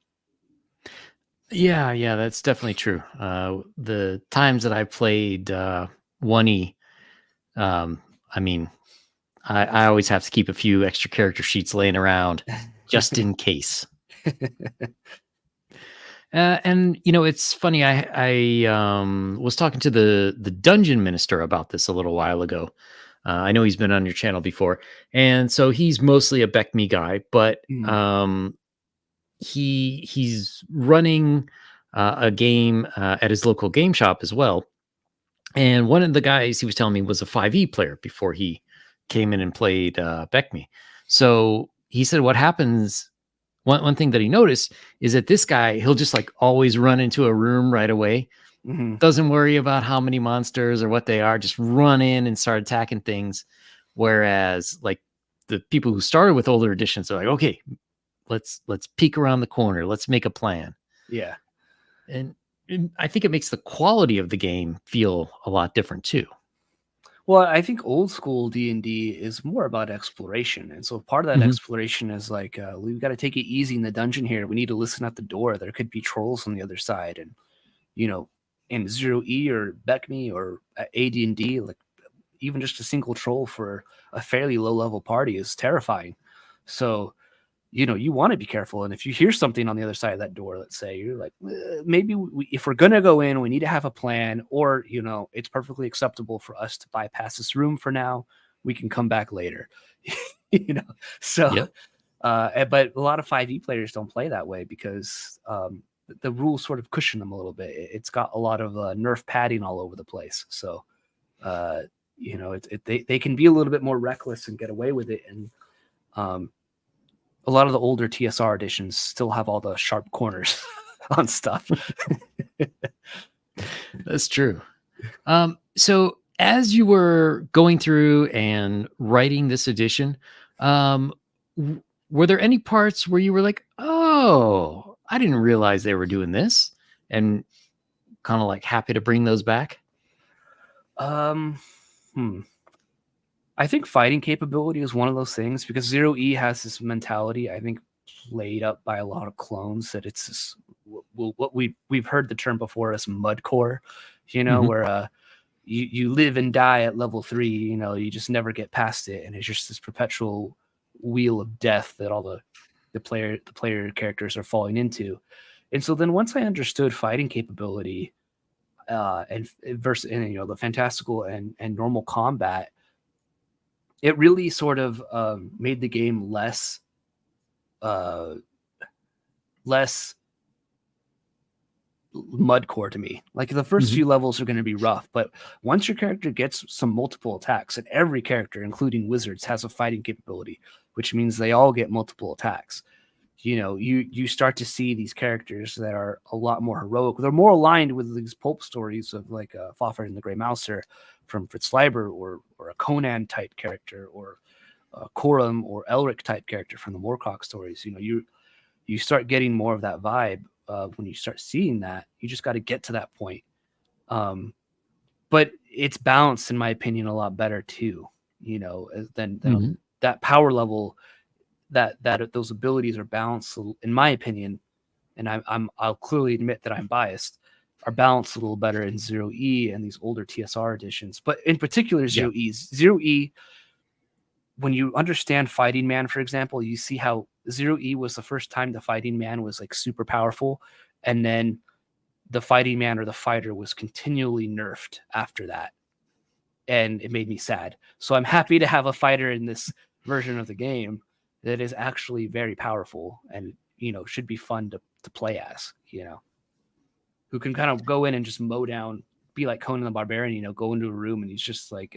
yeah, that's definitely true. The times that I played 1E, I mean, I always have to keep a few extra character sheets laying around just in case. And you know, it's funny. I was talking to the dungeon minister about this a little while ago. I know he's been on your channel before, and so he's mostly a Beck Me guy, but he's running a game at his local game shop as well. And one of the guys he was telling me was a 5e player before he came in and played Beck Me. So he said what happens. One thing that he noticed is that this guy, he'll just like always run into a room right away. Doesn't worry about how many monsters or what they are, just run in and start attacking things. Whereas like the people who started with older editions are like, okay, let's peek around the corner. Let's make a plan. Yeah. And I think it makes the quality of the game feel a lot different too. Well, I think old school D&D is more about exploration. And so part of that exploration is like, we've got to take it easy in the dungeon here. We need to listen at the door. There could be trolls on the other side. And, you know, in Zero E or Beck Me or AD&D, like even just a single troll for a fairly low level party is terrifying. So, you know, you want to be careful. And if you hear something on the other side of that door, let's say, you're like, maybe if we're going to go in, we need to have a plan, or, you know, it's perfectly acceptable for us to bypass this room for now. We can come back later, you know? So, but a lot of 5e players don't play that way because the rules sort of cushion them a little bit. It's got a lot of nerf padding all over the place. So, you know, they can be a little bit more reckless and get away with it. And, a lot of the older TSR editions still have all the sharp corners on stuff. That's true. So as you were going through and writing this edition, were there any parts where you were like, oh, I didn't realize they were doing this, and kind of like happy to bring those back? I think fighting capability is one of those things, because Zero E has this mentality, I think, played up by a lot of clones, that it's this, what we've heard the term before as mudcore, you know, where you live and die at level 3, you know, you just never get past it, and it's just this perpetual wheel of death that all the player characters are falling into. And so then once I understood fighting capability and versus, and, you know, the fantastical and normal combat, it really sort of made the game less mudcore to me. Like the first few levels are going to be rough, but once your character gets some multiple attacks, and every character, including wizards, has a fighting capability, which means they all get multiple attacks. you start to see these characters that are a lot more heroic. They're more aligned with these pulp stories of like Fafhrd and the Grey Mouser from Fritz Leiber, or a Conan type character, or Corum or Elric type character from the Moorcock stories. You start getting more of that vibe when you start seeing that. You just got to get to that point. But it's balanced, in my opinion, a lot better too. Than that power level, that those abilities are balanced, in my opinion, and I'll clearly admit that I'm biased, are balanced a little better in 0E and these older TSR editions. But in particular, 0E. 0E, when you understand Fighting Man, for example, you see how 0E was the first time the Fighting Man was like super powerful, and then the Fighting Man or the fighter was continually nerfed after that. And it made me sad. So I'm happy to have a fighter in this version of the game that is actually very powerful and, should be fun to play as, who can kind of go in and just mow down, be like Conan the Barbarian, go into a room and he's just like,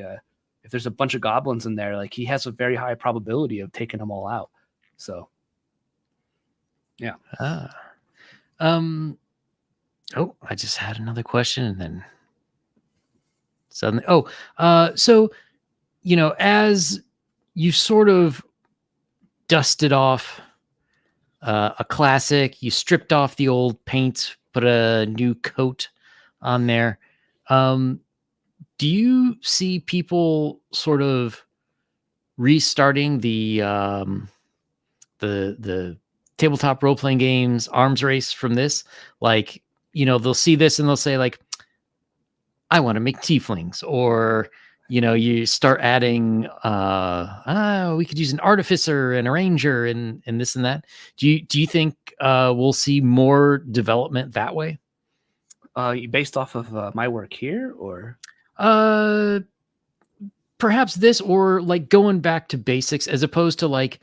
if there's a bunch of goblins in there, like he has a very high probability of taking them all out. So, yeah. Oh, I just had another question and then suddenly. So, as you sort of dusted off a classic, you stripped off the old paint, put a new coat on there. Do you see people sort of restarting the tabletop role playing games arms race from this? Like, they'll see this and they'll say like, I want to make tieflings, or you start adding we could use an artificer and a ranger and this and that. Do you think we'll see more development that way? Based off of my work here, or perhaps this, or like going back to basics, as opposed to like,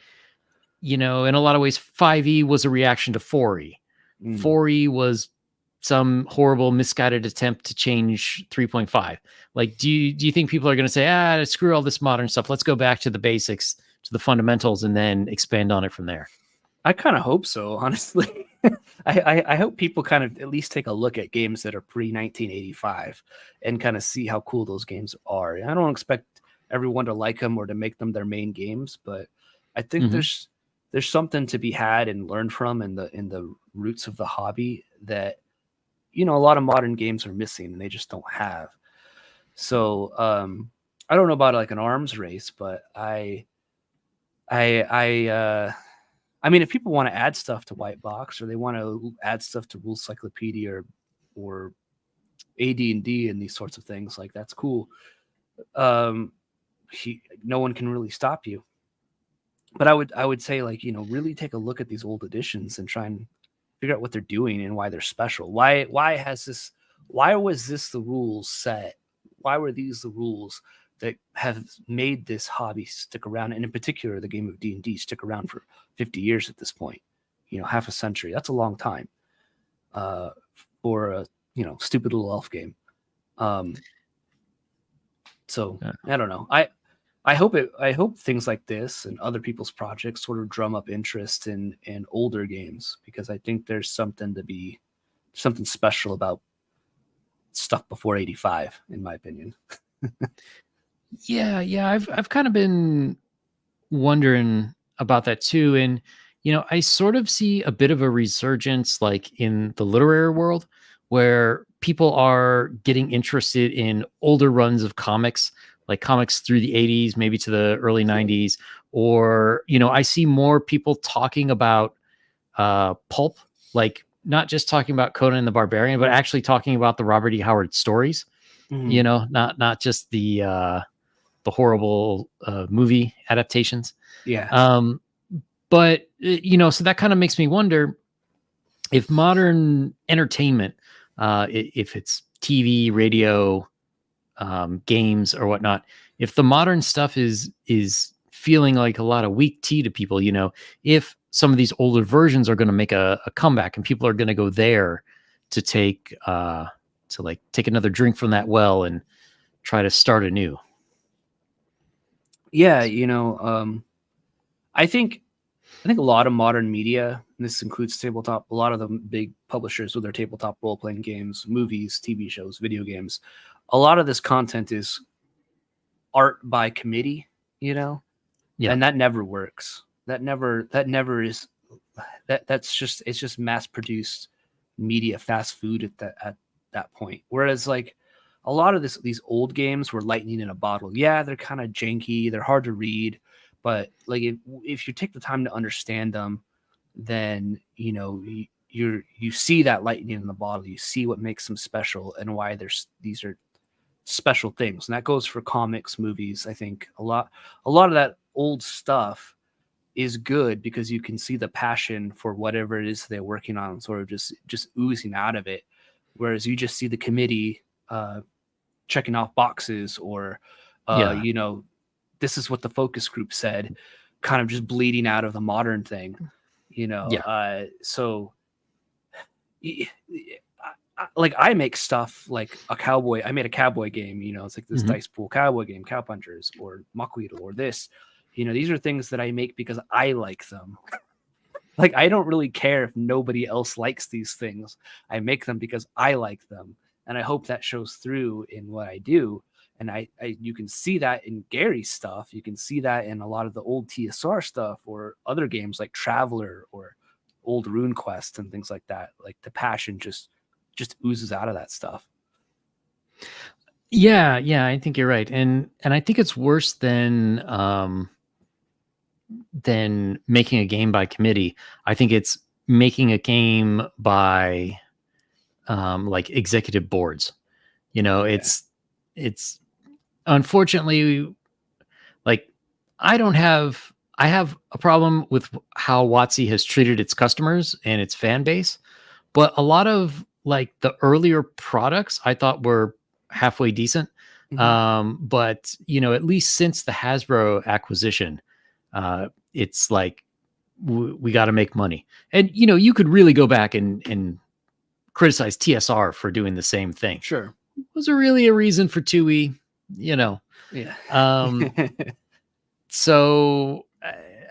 in a lot of ways 5e was a reaction to 4e. 4e was some horrible misguided attempt to change 3.5. Like, do you think people are going to say, screw all this modern stuff, let's go back to the basics, to the fundamentals, and then expand on it from there? I kind of hope so, honestly. I hope people kind of at least take a look at games that are pre-1985 and kind of see how cool those games are. I don't expect everyone to like them or to make them their main games, but I think there's something to be had and learned from in the roots of the hobby that a lot of modern games are missing and they just don't have. So I don't know about like an arms race, but I mean, if people want to add stuff to Wight-Box, or they want to add stuff to Rulecyclopedia or AD&D and these sorts of things, like, that's cool. No one can really stop you. But I would say, like, really take a look at these old editions and try and figure out what they're doing and why they're special. Why was this the rules set? Why were these the rules that have made this hobby stick around, and in particular the game of D&D stick around for 50 years at this point? Half a century. That's a long time for a stupid little elf game. So I don't know. I hope things like this and other people's projects sort of drum up interest in older games, because I think there's something special about stuff before 85, in my opinion. Yeah. I've kind of been wondering about that too. And, I sort of see a bit of a resurgence, like in the literary world, where people are getting interested in older runs of comics, like comics through the 80s, maybe to the early 90s. Or, I see more people talking about pulp, like not just talking about Conan the Barbarian, but actually talking about the Robert E. Howard stories, not just the horrible movie adaptations. Yeah. But, so that kind of makes me wonder if modern entertainment, if it's TV, radio, games or whatnot, if the modern stuff is feeling like a lot of weak tea to people, if some of these older versions are going to make a comeback and people are going to go there to take another drink from that well and try to start anew. Yeah. I think I think a lot of modern media, and this includes tabletop, a lot of the big publishers with their tabletop role-playing games, movies, TV shows, video games, a lot of this content is art by committee, you know, Yeah. and that never works. That never is that's just it's just mass produced media fast food at that point. Whereas like a lot of these old games were lightning in a bottle. Yeah, they're kind of janky, they're hard to read, but like if you take the time to understand them, then you know you see that lightning in the bottle. You see what makes them special and why these are special things. And that goes for comics, movies. I think a lot of that old stuff is good because you can see the passion for whatever it is they're working on sort of just oozing out of it, whereas you just see the committee checking off boxes, or Yeah. you know, this is what the focus group said, kind of just bleeding out of the modern thing, you know. Yeah. So like I make stuff like I made a cowboy game, you know, it's like this Mhm. dice pool cowboy game, Cow Punchers or Muckweedle or this, you know, these are things that I make because I like them. Like I don't really care if nobody else likes these things. I make them because I like them, and I hope that shows through in what I do. And I you can see that in Gary's stuff. You can see that in a lot of the old TSR stuff or other games like Traveler or old Rune Quest and things like that. Like the passion just oozes out of that stuff. Yeah, yeah, I think you're right. And I think it's worse than making a game by committee. I think it's making a game by like executive boards. You know, Yeah. it's unfortunately like I have a problem with how WotC has treated its customers and its fan base, but a lot of like the earlier products I thought were halfway decent. Mhm. But you know, at least since the Hasbro acquisition, it's like we got to make money. And you know, you could really go back and criticize TSR for doing the same thing. Sure. Was there really a reason for TUI? You know, Yeah. um, so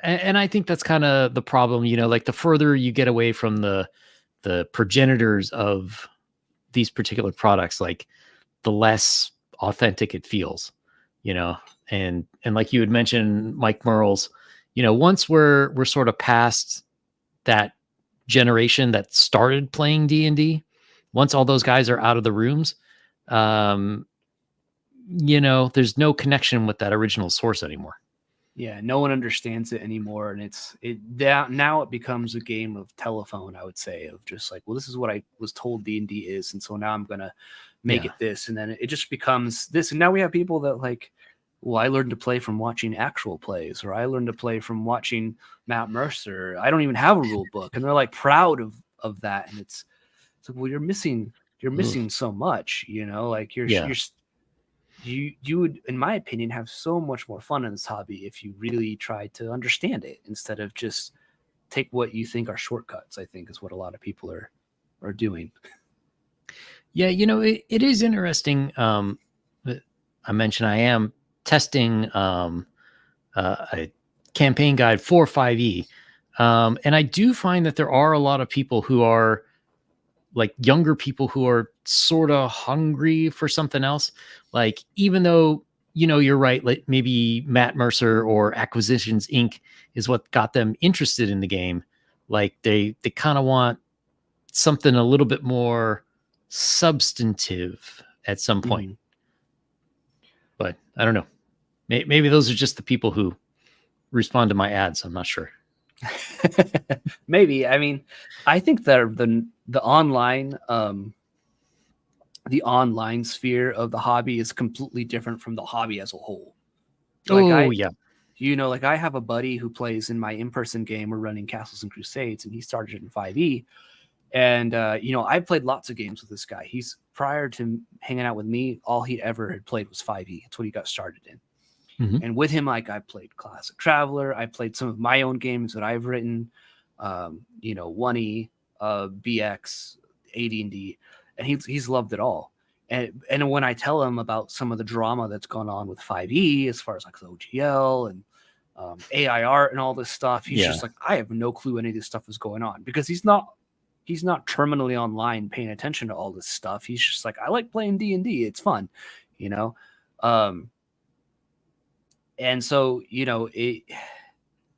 and I think that's kind of the problem. You know, like the further you get away from the progenitors of these particular products, like the less authentic it feels. You know, and like you had mentioned, Mike Merle's. You know, once we're sort of past that generation that started playing D&D, once all those guys are out of the rooms, um, you know, there's no connection with that original source anymore. Yeah, no one understands it anymore, and that now it becomes a game of telephone. I would say of just like, well, this is what I was told D&D is, and so now I'm gonna make Yeah. it this, and then it just becomes this. And now we have people that like, well, I learned to play from watching actual plays, or I learned to play from watching Matt Mercer. I don't even have a rule book, and they're like proud of that, and it's like, well, you're Ugh. missing so much, you know, like Yeah. you would, in my opinion, have so much more fun in this hobby if you really tried to understand it instead of just take what you think are shortcuts. I think is what a lot of people are doing. Yeah, you know, it is interesting. That I mentioned I am testing a campaign guide for 5e. And I do find that there are a lot of people who are like younger people who are sort of hungry for something else. Like, even though, you know, you're right, like maybe Matt Mercer or Acquisitions Inc. is what got them interested in the game. Like they kind of want something a little bit more substantive at some point. Mhm. But I don't know. Maybe those are just the people who respond to my ads. I'm not sure. Maybe. I mean, I think that the online sphere of the hobby is completely different from the hobby as a whole. Like Oh yeah. like I have a buddy who plays in my in-person game. We're running Castles and Crusades, and he started in 5e. And you know, I've played lots of games with this guy. He's prior to hanging out with me, all he ever had played was 5e. That's what he got started in. Mhm. And with him, like I played Classic Traveler. I played some of my own games that I've written, you know, 1E, BX, AD&D, and he's loved it all. And when I tell him about some of the drama that's gone on with 5e, as far as like the OGL and AI art and all this stuff. He's Yeah. just like, I have no clue any of this stuff is going on, because he's not terminally online paying attention to all this stuff. He's just like, I like playing D&D. It's fun, you know? And so,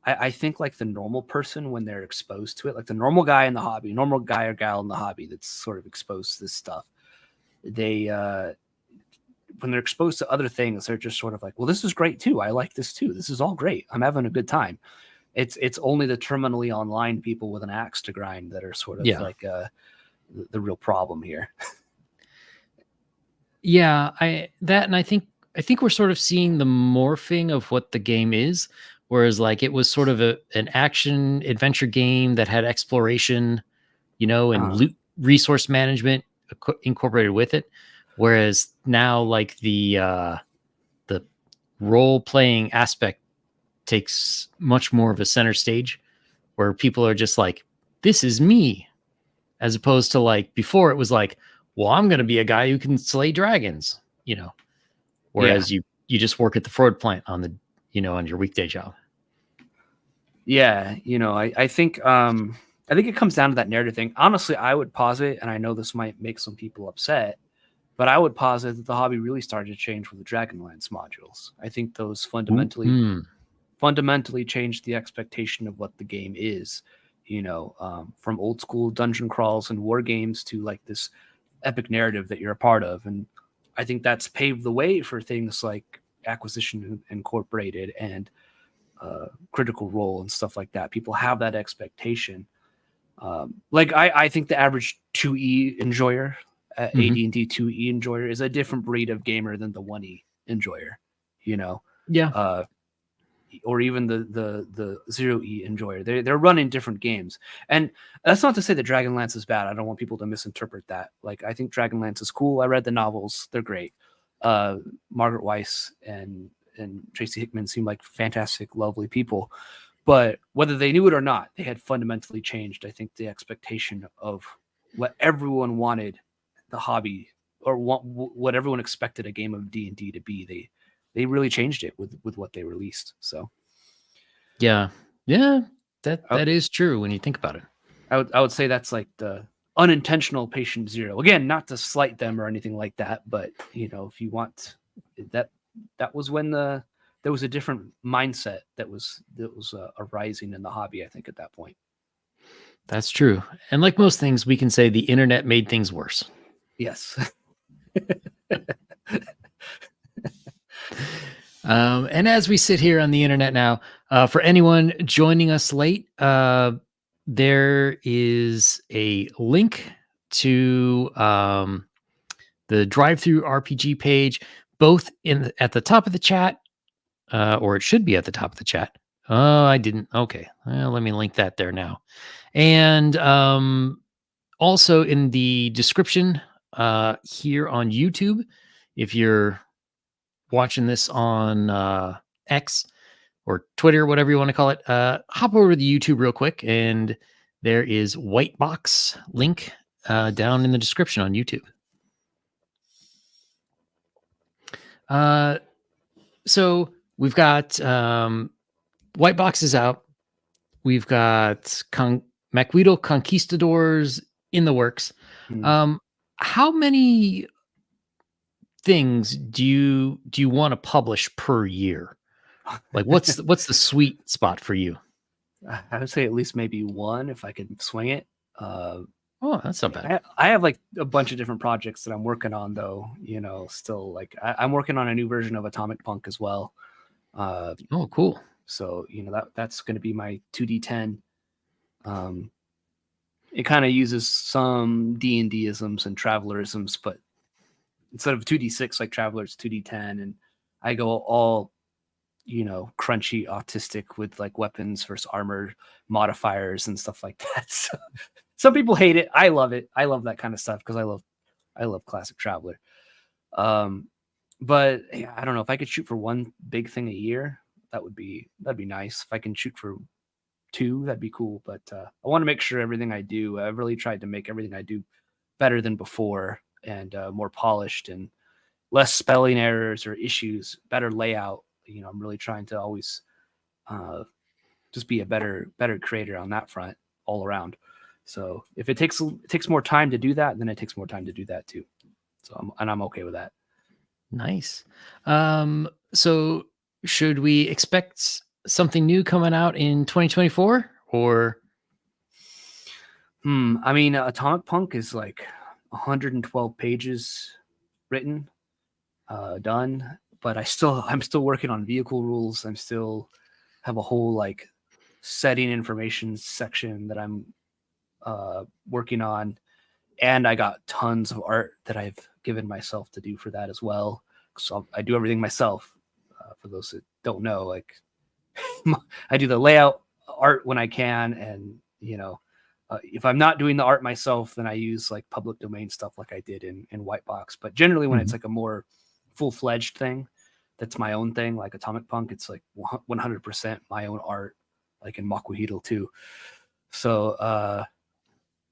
I think like the normal person, when they're exposed to it, like the normal guy in the hobby, normal guy or gal in the hobby that's sort of exposed to this stuff, they, when they're exposed to other things, they're just sort of like, well, this is great too. I like this too. This is all great. I'm having a good time. It's only the terminally online people with an axe to grind that are sort of like the real problem here. Yeah, and I think we're sort of seeing the morphing of what the game is. Whereas like it was sort of an action adventure game that had exploration, and loot resource management incorporated with it. Whereas now like the role playing aspect takes much more of a center stage, where people are just like, this is me, as opposed to like before it was like, well, I'm going to be a guy who can slay dragons, whereas you just work at the fraud plant on the, on your weekday job. Yeah. I think it comes down to that narrative thing. Honestly, I would posit, and I know this might make some people upset, but I would posit that the hobby really started to change with the Dragonlance modules. I think those fundamentally changed the expectation of what the game is, from old school dungeon crawls and war games to like this epic narrative that you're a part of. And I think that's paved the way for things like Acquisition Incorporated and Critical Role and stuff like that. People have that expectation. Like I think the average 2E enjoyer, AD&D 2E enjoyer, is a different breed of gamer than the 1E enjoyer, Yeah. Or even the 0E enjoyer. They're running different games. And that's not to say that Dragonlance is bad. I don't want people to misinterpret that. Like, I think Dragonlance is cool. I read the novels. They're great. Margaret Weiss and Tracy Hickman seem like fantastic, lovely people. But whether they knew it or not, they had fundamentally changed, I think, the expectation of what everyone wanted the hobby, or what everyone expected a game of D&D to be. They really changed it with what they released. So yeah, that is true when you think about it. I would say that's like the unintentional patient zero. Again, not to slight them or anything like that, but if you want that was when there was a different mindset that was arising in the hobby, I think, at that point. That's true. And like most things, we can say the internet made things worse. Yes. And as we sit here on the internet now, for anyone joining us late, there is a link to the drive-through RPG page, both at the top of the chat, or it should be at the top of the chat. Oh, I didn't. Okay, well, let me link that there now, and also in the description here on YouTube, if you're watching this on X or Twitter, whatever you want to call it, hop over to the YouTube real quick, and there is Wight-Box link down in the description on YouTube. So we've got Wight-Box is out. We've got Macweedle Conquistadors in the works. How many things do you want to publish per year? Like what's the sweet spot for you? I would say at least maybe one, if I could swing it. Oh, that's not bad. I have like a bunch of different projects that I'm working on, though. Still, like I'm working on a new version of Atomic Punk as well. Oh, cool. So that's going to be my 2D10. It kind of uses some D&D-isms and Traveler-isms, but instead of 2D6 like Traveler, it's 2D10, and I go all crunchy autistic with like weapons versus armor modifiers and stuff like that. So some people hate it. I love it. I love that kind of stuff because I love classic Traveler. But yeah, I don't know if I could shoot for one big thing a year. That'd be nice. If I can shoot for two, that'd be cool. But I want to make sure everything I do, I've really tried to make everything I do better than before, and more polished and less spelling errors or issues, better layout. I'm really trying to always just be a better creator on that front all around. So if it takes more time to do that, then it takes more time to do that too. So I'm okay with that. Nice. So should we expect something new coming out in 2024 or? I mean, Atomic Punk is like 112 pages written, done, but I'm still working on vehicle rules. I'm still have a whole like setting information section that I'm working on, and I got tons of art that I've given myself to do for that as well. So I do everything myself. For those that don't know, like I do the layout art when I can, and if I'm not doing the art myself, then I use like public domain stuff like I did in Wight-Box. But generally, when it's like a more full-fledged thing, that's my own thing, like Atomic Punk, it's like 100% my own art, like in Makuhito too. So I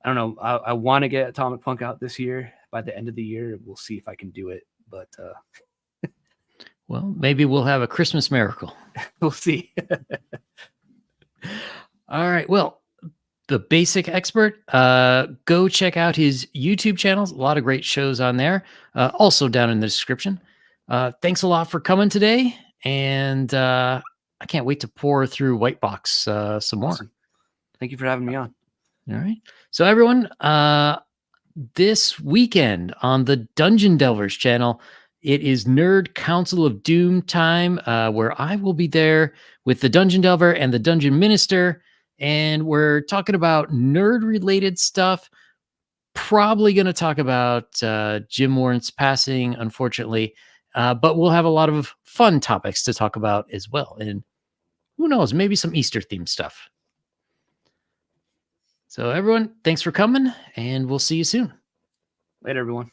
don't know. I want to get Atomic Punk out this year. By the end of the year, we'll see if I can do it. But well, maybe we'll have a Christmas miracle. We'll see. All right. Well, the Basic Expert, go check out his YouTube channels. A lot of great shows on there. Also down in the description. Thanks a lot for coming today. And I can't wait to pour through Wight-Box some more. Awesome. Thank you for having me on. All right. So everyone, this weekend on the Dungeon Delvers channel, it is Nerd Council of Doom time, where I will be there with the Dungeon Delver and the Dungeon Minister, and we're talking about nerd-related stuff. Probably going to talk about Jim Warren's passing, unfortunately, but we'll have a lot of fun topics to talk about as well, and who knows, maybe some Easter-themed stuff. So everyone, thanks for coming, and we'll see you soon. Later, everyone.